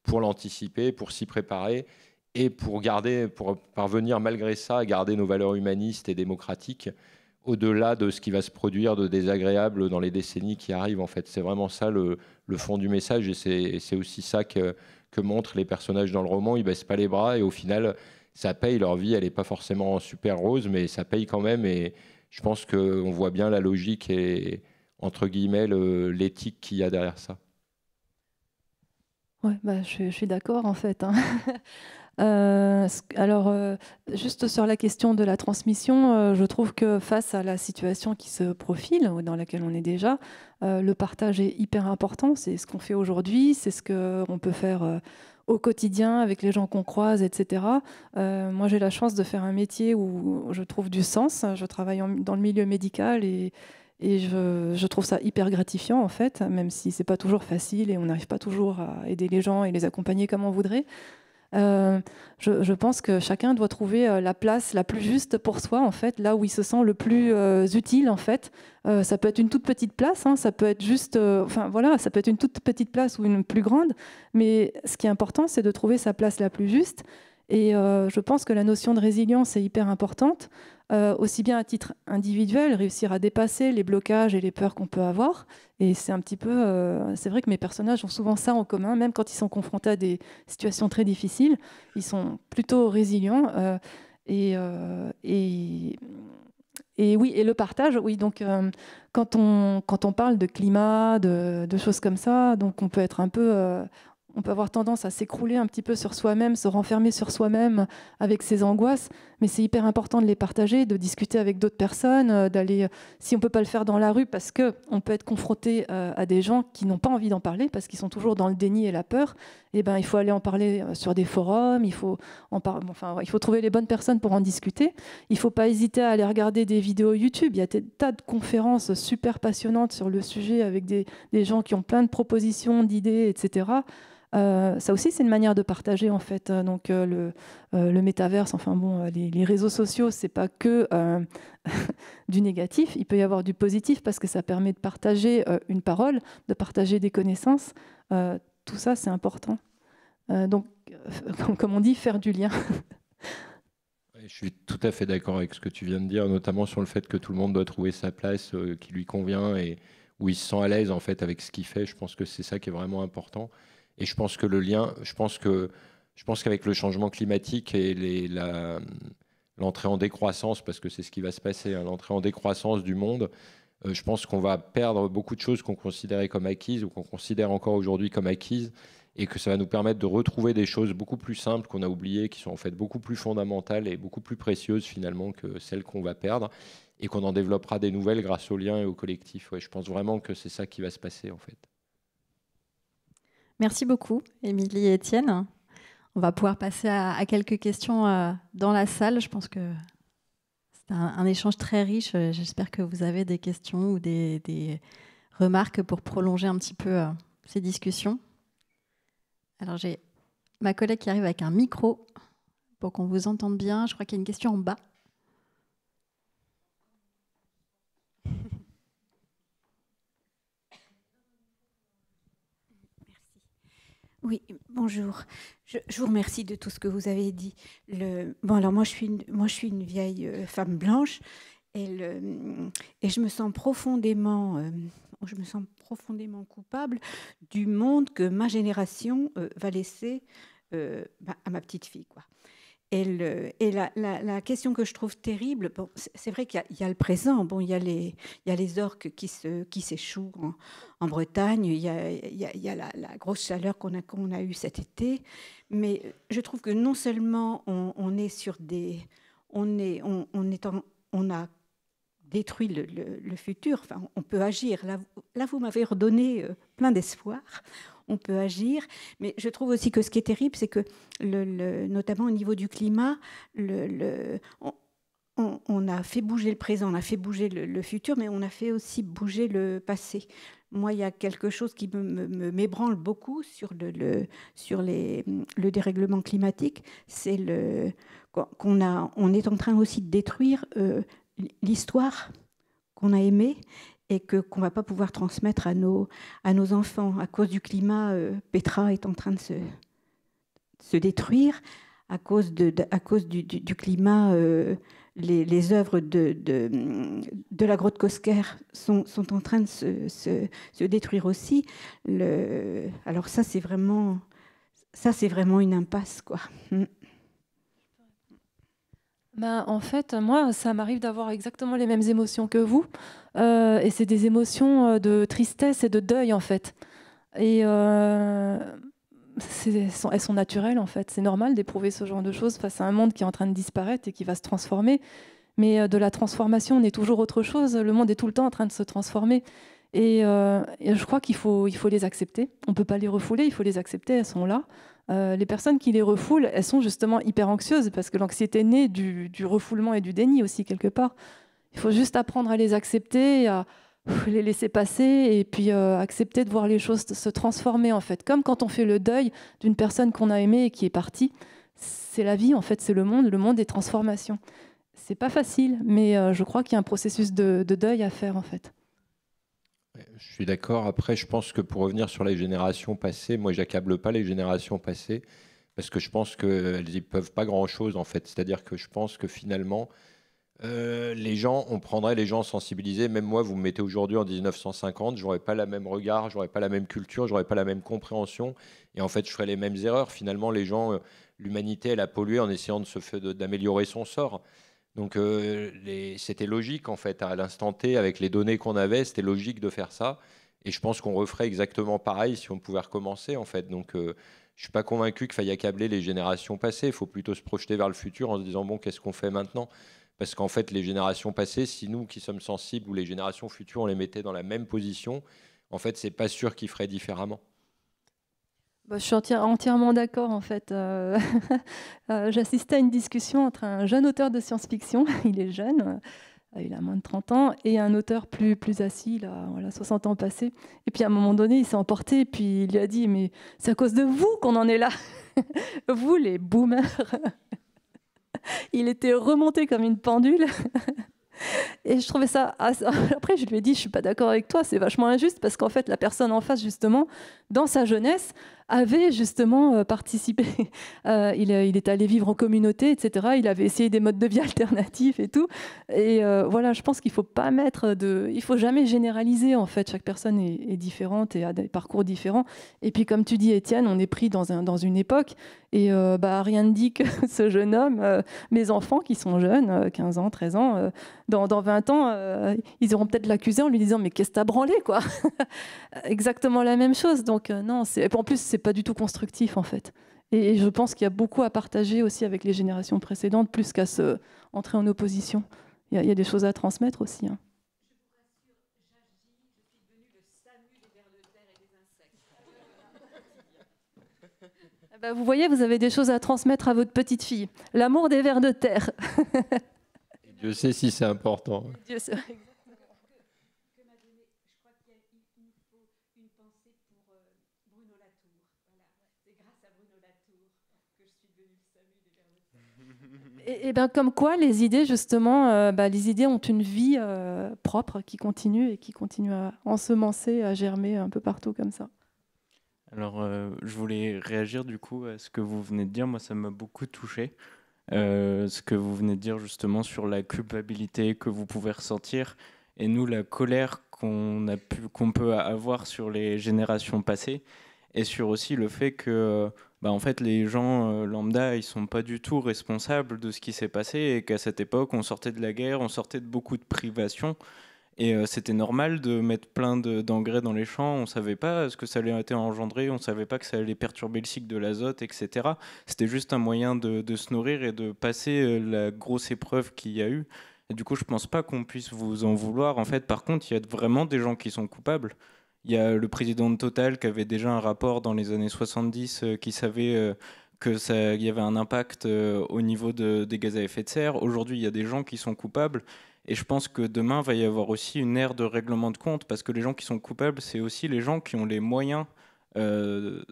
pour l'anticiper, pour s'y préparer et pour parvenir malgré ça à garder nos valeurs humanistes et démocratiques au-delà de ce qui va se produire de désagréable dans les décennies qui arrivent. En fait, c'est vraiment ça le fond du message, et c'est aussi ça que montrent les personnages dans le roman. Ils baissent pas les bras et au final, ça paye. Leur vie, elle n'est pas forcément super rose, mais ça paye quand même. Et je pense qu'on voit bien la logique et, entre guillemets, l'éthique qu'il y a derrière ça. Ouais, je suis d'accord en fait. Hein. Juste sur la question de la transmission, je trouve que face à la situation qui se profile, dans laquelle on est déjà, le partage est hyper important. C'est ce qu'on fait aujourd'hui, c'est ce qu'on peut faire au quotidien avec les gens qu'on croise, etc. Moi, j'ai la chance de faire un métier où je trouve du sens. Je travaille dans le milieu médical et je trouve ça hyper gratifiant, en fait, même si c'est pas toujours facile et on n'arrive pas toujours à aider les gens et les accompagner comme on voudrait. Je pense que chacun doit trouver la place la plus juste pour soi, en fait, là où il se sent le plus utile, en fait. Ça peut être une toute petite place, hein, ça peut être juste, ça peut être une toute petite place ou une plus grande, mais ce qui est important, c'est de trouver sa place la plus juste. Et je pense que la notion de résilience est hyper importante, aussi bien à titre individuel, réussir à dépasser les blocages et les peurs qu'on peut avoir. Et c'est un petit peu... c'est vrai que mes personnages ont souvent ça en commun, même quand ils sont confrontés à des situations très difficiles, ils sont plutôt résilients. Et oui, et le partage, oui. Donc, quand on parle de climat, de choses comme ça, donc on peut être un peu, on peut avoir tendance à s'écrouler un petit peu sur soi-même, se renfermer sur soi-même avec ses angoisses. Mais c'est hyper important de les partager, de discuter avec d'autres personnes, d'aller, si on peut pas le faire dans la rue, parce que on peut être confronté à des gens qui n'ont pas envie d'en parler, parce qu'ils sont toujours dans le déni et la peur. Et ben, il faut aller en parler sur des forums. Il faut trouver les bonnes personnes pour en discuter. Il ne faut pas hésiter à aller regarder des vidéos YouTube. Il y a des tas de conférences super passionnantes sur le sujet avec des gens qui ont plein de propositions, d'idées, etc. Ça aussi, c'est une manière de partager, en fait. Donc, le métaverse, enfin bon, les réseaux sociaux, c'est pas que du négatif. Il peut y avoir du positif parce que ça permet de partager une parole, de partager des connaissances. Tout ça, c'est important. Donc, comme on dit, faire du lien. Je suis tout à fait d'accord avec ce que tu viens de dire, notamment sur le fait que tout le monde doit trouver sa place qui lui convient et où il se sent à l'aise en fait avec ce qu'il fait. Je pense que c'est ça qui est vraiment important. Et je pense que le lien, je pense qu'avec le changement climatique et l'entrée en décroissance, parce que c'est ce qui va se passer, hein, l'entrée en décroissance du monde, je pense qu'on va perdre beaucoup de choses qu'on considérait comme acquises ou qu'on considère encore aujourd'hui comme acquises, et que ça va nous permettre de retrouver des choses beaucoup plus simples qu'on a oubliées, qui sont en fait beaucoup plus fondamentales et beaucoup plus précieuses finalement que celles qu'on va perdre, et qu'on en développera des nouvelles grâce aux liens et au collectif. Ouais, je pense vraiment que c'est ça qui va se passer en fait. Merci beaucoup, Émilie et Étienne. On va pouvoir passer à quelques questions dans la salle. Je pense que c'est un échange très riche. J'espère que vous avez des questions ou des remarques pour prolonger un petit peu ces discussions. Alors, j'ai ma collègue qui arrive avec un micro pour qu'on vous entende bien. Je crois qu'il y a une question en bas. Oui, bonjour. Je vous remercie de tout ce que vous avez dit. Bon, alors moi, je suis une vieille femme blanche et je me sens profondément coupable du monde que ma génération va laisser à ma petite fille, quoi. Et la question que je trouve terrible, bon, c'est vrai qu'il y a le présent, bon, il y a les orques qui s'échouent en Bretagne, il y a la grosse chaleur qu'on a eue cet été, mais je trouve que non seulement on est sur on a détruit le futur, enfin, on peut agir. Là vous m'avez redonné plein d'espoir. On peut agir, mais je trouve aussi que ce qui est terrible, c'est que, notamment au niveau du climat, on a fait bouger le présent, on a fait bouger le futur, mais on a fait aussi bouger le passé. Moi, il y a quelque chose qui m'ébranle beaucoup sur le dérèglement climatique, c'est on est en train aussi de détruire l'histoire qu'on a aimée, et qu'on ne va pas pouvoir transmettre à nos enfants. À cause du climat, Petra est en train de se détruire. À cause du climat, les œuvres de la grotte Cosquer sont en train de se détruire aussi. Alors ça, c'est vraiment une impasse, quoi. En fait, moi, ça m'arrive d'avoir exactement les mêmes émotions que vous. Et c'est des émotions de tristesse et de deuil, en fait. Et elles sont naturelles, en fait. C'est normal d'éprouver ce genre de choses face à un monde qui est en train de disparaître et qui va se transformer. Mais de la transformation, on est toujours autre chose. Le monde est tout le temps en train de se transformer. Et je crois qu'il faut les accepter. On ne peut pas les refouler, il faut les accepter, elles sont là. Les personnes qui les refoulent, elles sont justement hyper anxieuses parce que l'anxiété naît du refoulement et du déni aussi, quelque part. Il faut juste apprendre à les accepter, à les laisser passer et puis accepter de voir les choses se transformer, en fait. Comme quand on fait le deuil d'une personne qu'on a aimée et qui est partie. C'est la vie, en fait, c'est le monde est transformation. C'est pas facile, mais je crois qu'il y a un processus de deuil à faire, en fait. Je suis d'accord. Après, je pense que pour revenir sur les générations passées, moi, j'accable pas les générations passées parce que je pense qu'elles n'y peuvent pas grand-chose, en fait. C'est-à-dire que je pense que finalement, on prendrait les gens sensibilisés. Même moi, vous me mettez aujourd'hui en 1950, j'aurais pas le même regard, j'aurais pas la même culture, j'aurais pas la même compréhension. Et en fait, je ferais les mêmes erreurs. Finalement, les gens l'humanité, elle a pollué en essayant d'améliorer son sort. Donc c'était logique, en fait, à l'instant T, avec les données qu'on avait, c'était logique de faire ça. Et je pense qu'on referait exactement pareil si on pouvait recommencer, en fait. Donc je ne suis pas convaincu qu'il faille accabler les générations passées. Il faut plutôt se projeter vers le futur en se disant, bon, qu'est-ce qu'on fait maintenant ? Parce qu'en fait, les générations passées, si nous qui sommes sensibles ou les générations futures, on les mettait dans la même position, en fait, c'est pas sûr qu'ils feraient différemment. Je suis entièrement d'accord, en fait. J'assistais à une discussion entre un jeune auteur de science-fiction, il est jeune, il a moins de 30 ans, et un auteur plus assis, il a 60 ans passés. Et puis à un moment donné, il s'est emporté, et puis il lui a dit « Mais c'est à cause de vous qu'on en est là, vous les boomers !» Il était remonté comme une pendule. Et je trouvais ça... Après, je lui ai dit, je ne suis pas d'accord avec toi, c'est vachement injuste, parce qu'en fait, la personne en face, justement, dans sa jeunesse, avait justement participé. Il est allé vivre en communauté, etc. Il avait essayé des modes de vie alternatifs et tout. Et voilà, je pense qu'il ne faut pas il faut jamais généraliser, en fait. Chaque personne est différente et a des parcours différents. Et puis, comme tu dis, Étienne, on est pris dans une époque. Et rien ne dit que ce jeune homme, mes enfants qui sont jeunes, 15 ans, 13 ans, dans 20 ans, ils auront peut-être l'accusé en lui disant « Mais qu'est-ce que t'as branlé, quoi ?» Exactement la même chose. Donc non, en plus, c'est pas du tout constructif, en fait. Et je pense qu'il y a beaucoup à partager aussi avec les générations précédentes, plus qu'à se entrer en opposition. Il y a des choses à transmettre aussi. Hein. Vous voyez, vous avez des choses à transmettre à votre petite fille. L'amour des vers de terre. Dieu sait si c'est important. Dieu sait. Et comme quoi, les idées, justement, les idées ont une vie propre qui continue à ensemencer, à germer un peu partout comme ça. Alors, je voulais réagir du coup à ce que vous venez de dire. Moi, ça m'a beaucoup touché. Ce que vous venez de dire justement sur la culpabilité que vous pouvez ressentir. Et nous, la colère qu'on peut avoir sur les générations passées. Et sur aussi le fait que en fait, les gens lambda, ils sont pas du tout responsables de ce qui s'est passé et qu'à cette époque, on sortait de la guerre, on sortait de beaucoup de privations et c'était normal de mettre plein d'engrais dans les champs. On savait pas ce que ça allait être engendré, on savait pas que ça allait perturber le cycle de l'azote, etc. C'était juste un moyen de se nourrir et de passer la grosse épreuve qu'il y a eu. Et du coup, je pense pas qu'on puisse vous en vouloir. En fait, par contre, il y a vraiment des gens qui sont coupables. Il y a le président de Total qui avait déjà un rapport dans les années 70 qui savait qu'il y avait un impact au niveau des gaz à effet de serre. Aujourd'hui, il y a des gens qui sont coupables. Et je pense que demain, il va y avoir aussi une ère de règlement de compte parce que les gens qui sont coupables, c'est aussi les gens qui ont les moyens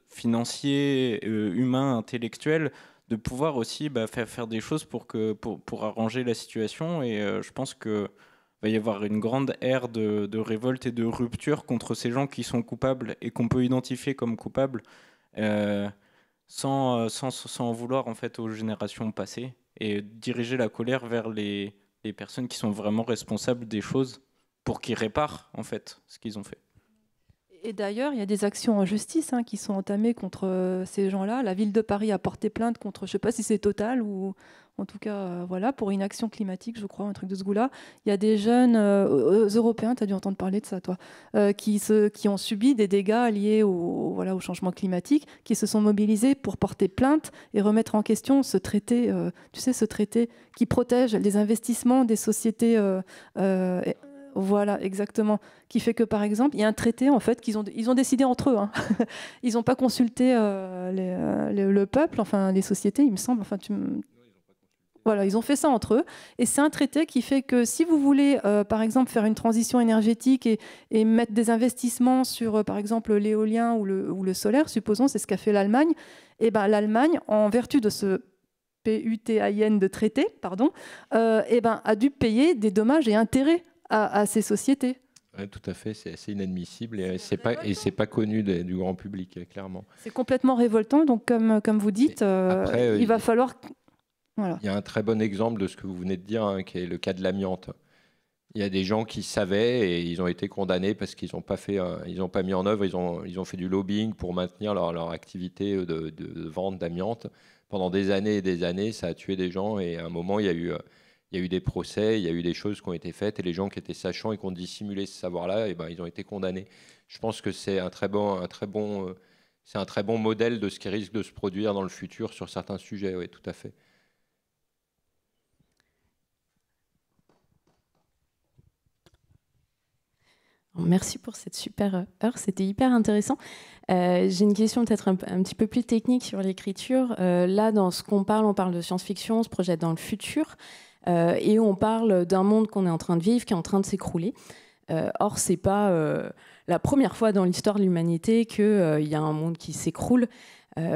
financiers, humains, intellectuels de pouvoir aussi faire des choses pour arranger la situation. Et je pense que va y avoir une grande ère de révolte et de rupture contre ces gens qui sont coupables et qu'on peut identifier comme coupables sans en vouloir en fait aux générations passées et diriger la colère vers les personnes qui sont vraiment responsables des choses pour qu'ils réparent en fait ce qu'ils ont fait. Et d'ailleurs, il y a des actions en justice qui sont entamées contre ces gens-là. La ville de Paris a porté plainte contre, je ne sais pas si c'est Total ou en tout cas, pour inaction climatique, je crois, un truc de ce goût-là. Il y a des jeunes Européens, tu as dû entendre parler de ça, toi, qui ont subi des dégâts liés au changement climatique, qui se sont mobilisés pour porter plainte et remettre en question ce traité, ce traité qui protège les investissements des sociétés. Voilà, exactement. Qui fait que, par exemple, il y a un traité, en fait, ils ont décidé entre eux. Ils n'ont pas consulté le peuple, enfin, les sociétés, il me semble. Enfin, Voilà, ils ont fait ça entre eux. Et c'est un traité qui fait que si vous voulez, par exemple, faire une transition énergétique et mettre des investissements sur, par exemple, l'éolien ou le solaire, supposons, c'est ce qu'a fait l'Allemagne, et l'Allemagne, en vertu de ce PUTIN de traité, a dû payer des dommages et intérêts à ces sociétés. Ouais, tout à fait, c'est assez inadmissible et c'est pas connu du grand public, clairement. C'est complètement révoltant, donc comme vous dites, après, il va falloir... Voilà. Il y a un très bon exemple de ce que vous venez de dire, qui est le cas de l'amiante. Il y a des gens qui savaient et ils ont été condamnés parce qu'ils n'ont pas mis en œuvre, ils ont fait du lobbying pour maintenir leur activité de vente d'amiante. pendant des années et des années, ça a tué des gens. Et à un moment, il y a eu des procès, il y a eu des choses qui ont été faites. Et les gens qui étaient sachants et qui ont dissimulé ce savoir-là, et ben, ils ont été condamnés. Je pense que c'est un très bon modèle de ce qui risque de se produire dans le futur sur certains sujets. Oui, tout à fait. Merci pour cette super heure, c'était hyper intéressant. J'ai une question peut-être un petit peu plus technique sur l'écriture. Là, dans ce qu'on parle, on parle de science-fiction, on se projette dans le futur, et on parle d'un monde qu'on est en train de vivre, qui est en train de s'écrouler. Or, c'est pas la première fois dans l'histoire de l'humanité qu'il y a un monde qui s'écroule.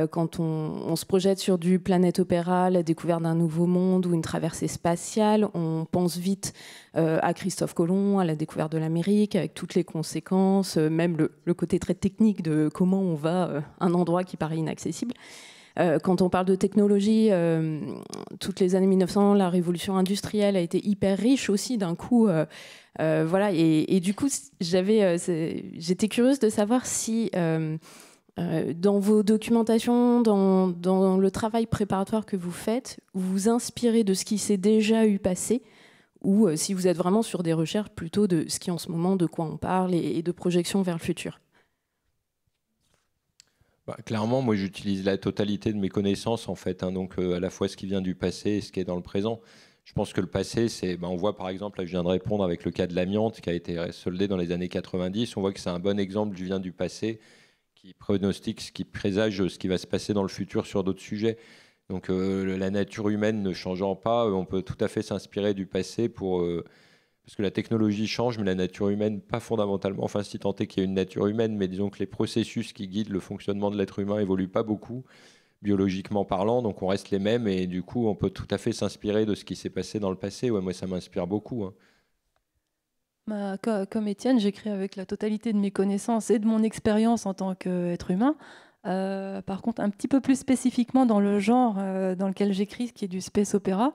Quand on se projette sur du Planète Opéra, la découverte d'un nouveau monde ou une traversée spatiale, on pense vite à Christophe Colomb, à la découverte de l'Amérique, avec toutes les conséquences, même le côté très technique de comment on va à un endroit qui paraît inaccessible. Quand on parle de technologie, toutes les années 1900, la révolution industrielle a été hyper riche aussi d'un coup. Voilà, et du coup, j'étais curieuse de savoir si... dans vos documentations, dans le travail préparatoire que vous faites, vous vous inspirez de ce qui s'est déjà eu passé, ou si vous êtes vraiment sur des recherches plutôt de ce qui en ce moment, de quoi on parle, et de projection vers le futur. Clairement, moi j'utilise la totalité de mes connaissances en fait, hein, donc à la fois ce qui vient du passé et ce qui est dans le présent. Je pense que le passé, on voit par exemple, là je viens de répondre avec le cas de l'amiante qui a été soldé dans les années 90, on voit que c'est un bon exemple du vient du passé, qui pronostique, qui présage ce qui va se passer dans le futur sur d'autres sujets. Donc la nature humaine ne changeant pas, on peut tout à fait s'inspirer du passé parce que la technologie change, mais la nature humaine, pas fondamentalement. Enfin, si tant est qu'il y a une nature humaine, mais disons que les processus qui guident le fonctionnement de l'être humain évoluent pas beaucoup, biologiquement parlant, donc on reste les mêmes, et du coup, on peut tout à fait s'inspirer de ce qui s'est passé dans le passé. Ouais, moi, ça m'inspire beaucoup, hein. Comme Étienne, j'écris avec la totalité de mes connaissances et de mon expérience en tant qu'être humain. Par contre, un petit peu plus spécifiquement dans le genre dans lequel j'écris, qui est du space opéra.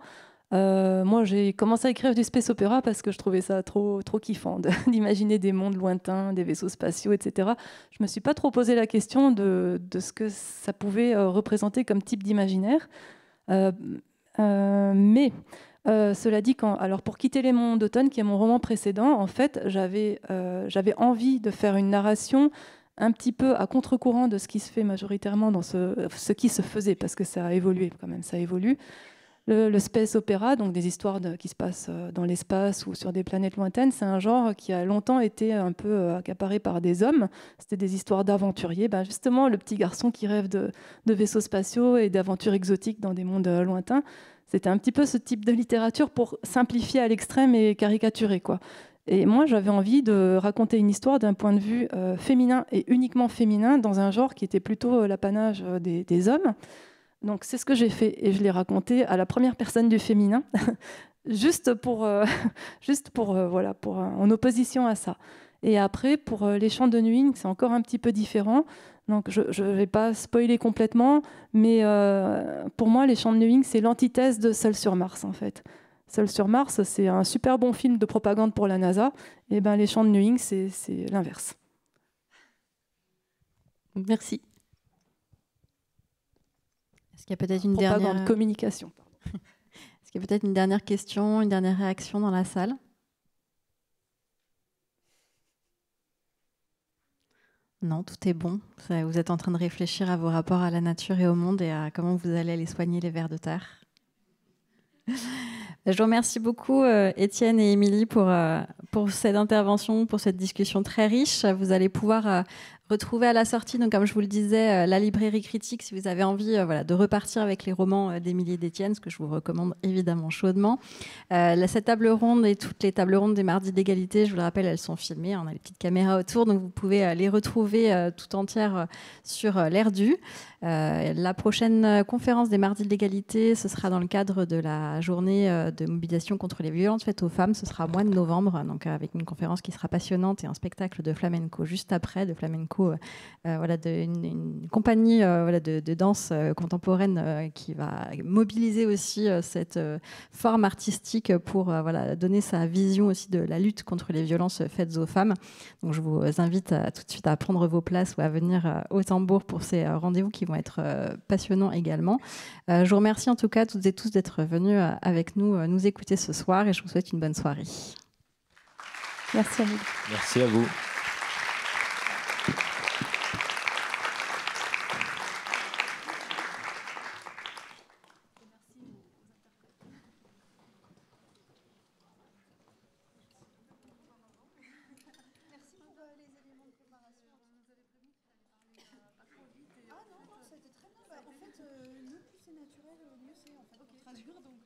Moi, j'ai commencé à écrire du space opéra parce que je trouvais ça trop kiffant d'imaginer des mondes lointains, des vaisseaux spatiaux, etc. Je ne me suis pas trop posé la question de ce que ça pouvait représenter comme type d'imaginaire. Mais cela dit, alors pour quitter les monts d'automne, qui est mon roman précédent, en fait, j'avais envie de faire une narration un petit peu à contre-courant de ce qui se fait majoritairement dans ce qui se faisait, parce que ça a évolué quand même, ça évolue. Le space opéra, donc des histoires qui se passent dans l'espace ou sur des planètes lointaines, c'est un genre qui a longtemps été un peu accaparé par des hommes. C'était des histoires d'aventuriers. Justement, le petit garçon qui rêve de vaisseaux spatiaux et d'aventures exotiques dans des mondes lointains. C'était un petit peu ce type de littérature pour simplifier à l'extrême et caricaturer, quoi. Et moi, j'avais envie de raconter une histoire d'un point de vue féminin et uniquement féminin dans un genre qui était plutôt l'apanage des hommes. Donc c'est ce que j'ai fait et je l'ai raconté à la première personne du féminin, en opposition à ça. Et après, pour les chants de Nguyen, c'est encore un petit peu différent. Donc je ne vais pas spoiler complètement, mais pour moi, les chants de Nguyen, c'est l'antithèse de Seul sur Mars, en fait. Seul sur Mars, c'est un super bon film de propagande pour la NASA. Et ben les chants de Nguyen, c'est l'inverse. Merci. Est-ce qu'il y a peut-être une dernière communication. Est-ce qu'il y a peut-être une dernière question, une dernière réaction dans la salle? Non, tout est bon. Vous êtes en train de réfléchir à vos rapports à la nature et au monde et à comment vous allez aller soigner les vers de terre. Je vous remercie beaucoup, Étienne et Émilie, pour cette intervention, pour cette discussion très riche. Vous allez pouvoir retrouver à la sortie, donc comme je vous le disais, la librairie critique, si vous avez envie de repartir avec les romans d'Émilie et d'Étienne, ce que je vous recommande évidemment chaudement. Cette table ronde et toutes les tables rondes des mardis d'égalité, je vous le rappelle, elles sont filmées, on a les petites caméras autour, donc vous pouvez les retrouver tout entières sur l'Erdu. La prochaine conférence des mardis de l'égalité, ce sera dans le cadre de la journée de mobilisation contre les violences faites aux femmes. Ce sera au mois de novembre, donc avec une conférence qui sera passionnante et un spectacle de flamenco juste après, de flamenco propos une compagnie de danse contemporaine qui va mobiliser aussi cette forme artistique pour donner sa vision aussi de la lutte contre les violences faites aux femmes. Donc je vous invite tout de suite à prendre vos places ou à venir au Tambour pour ces rendez-vous qui vont être passionnants également. Je vous remercie en tout cas toutes et tous d'être venus avec nous écouter ce soir et je vous souhaite une bonne soirée. Merci à vous. Merci à vous. C'était très bien. En fait, le plus c'est naturel, mieux c'est. En fait, on traduire, donc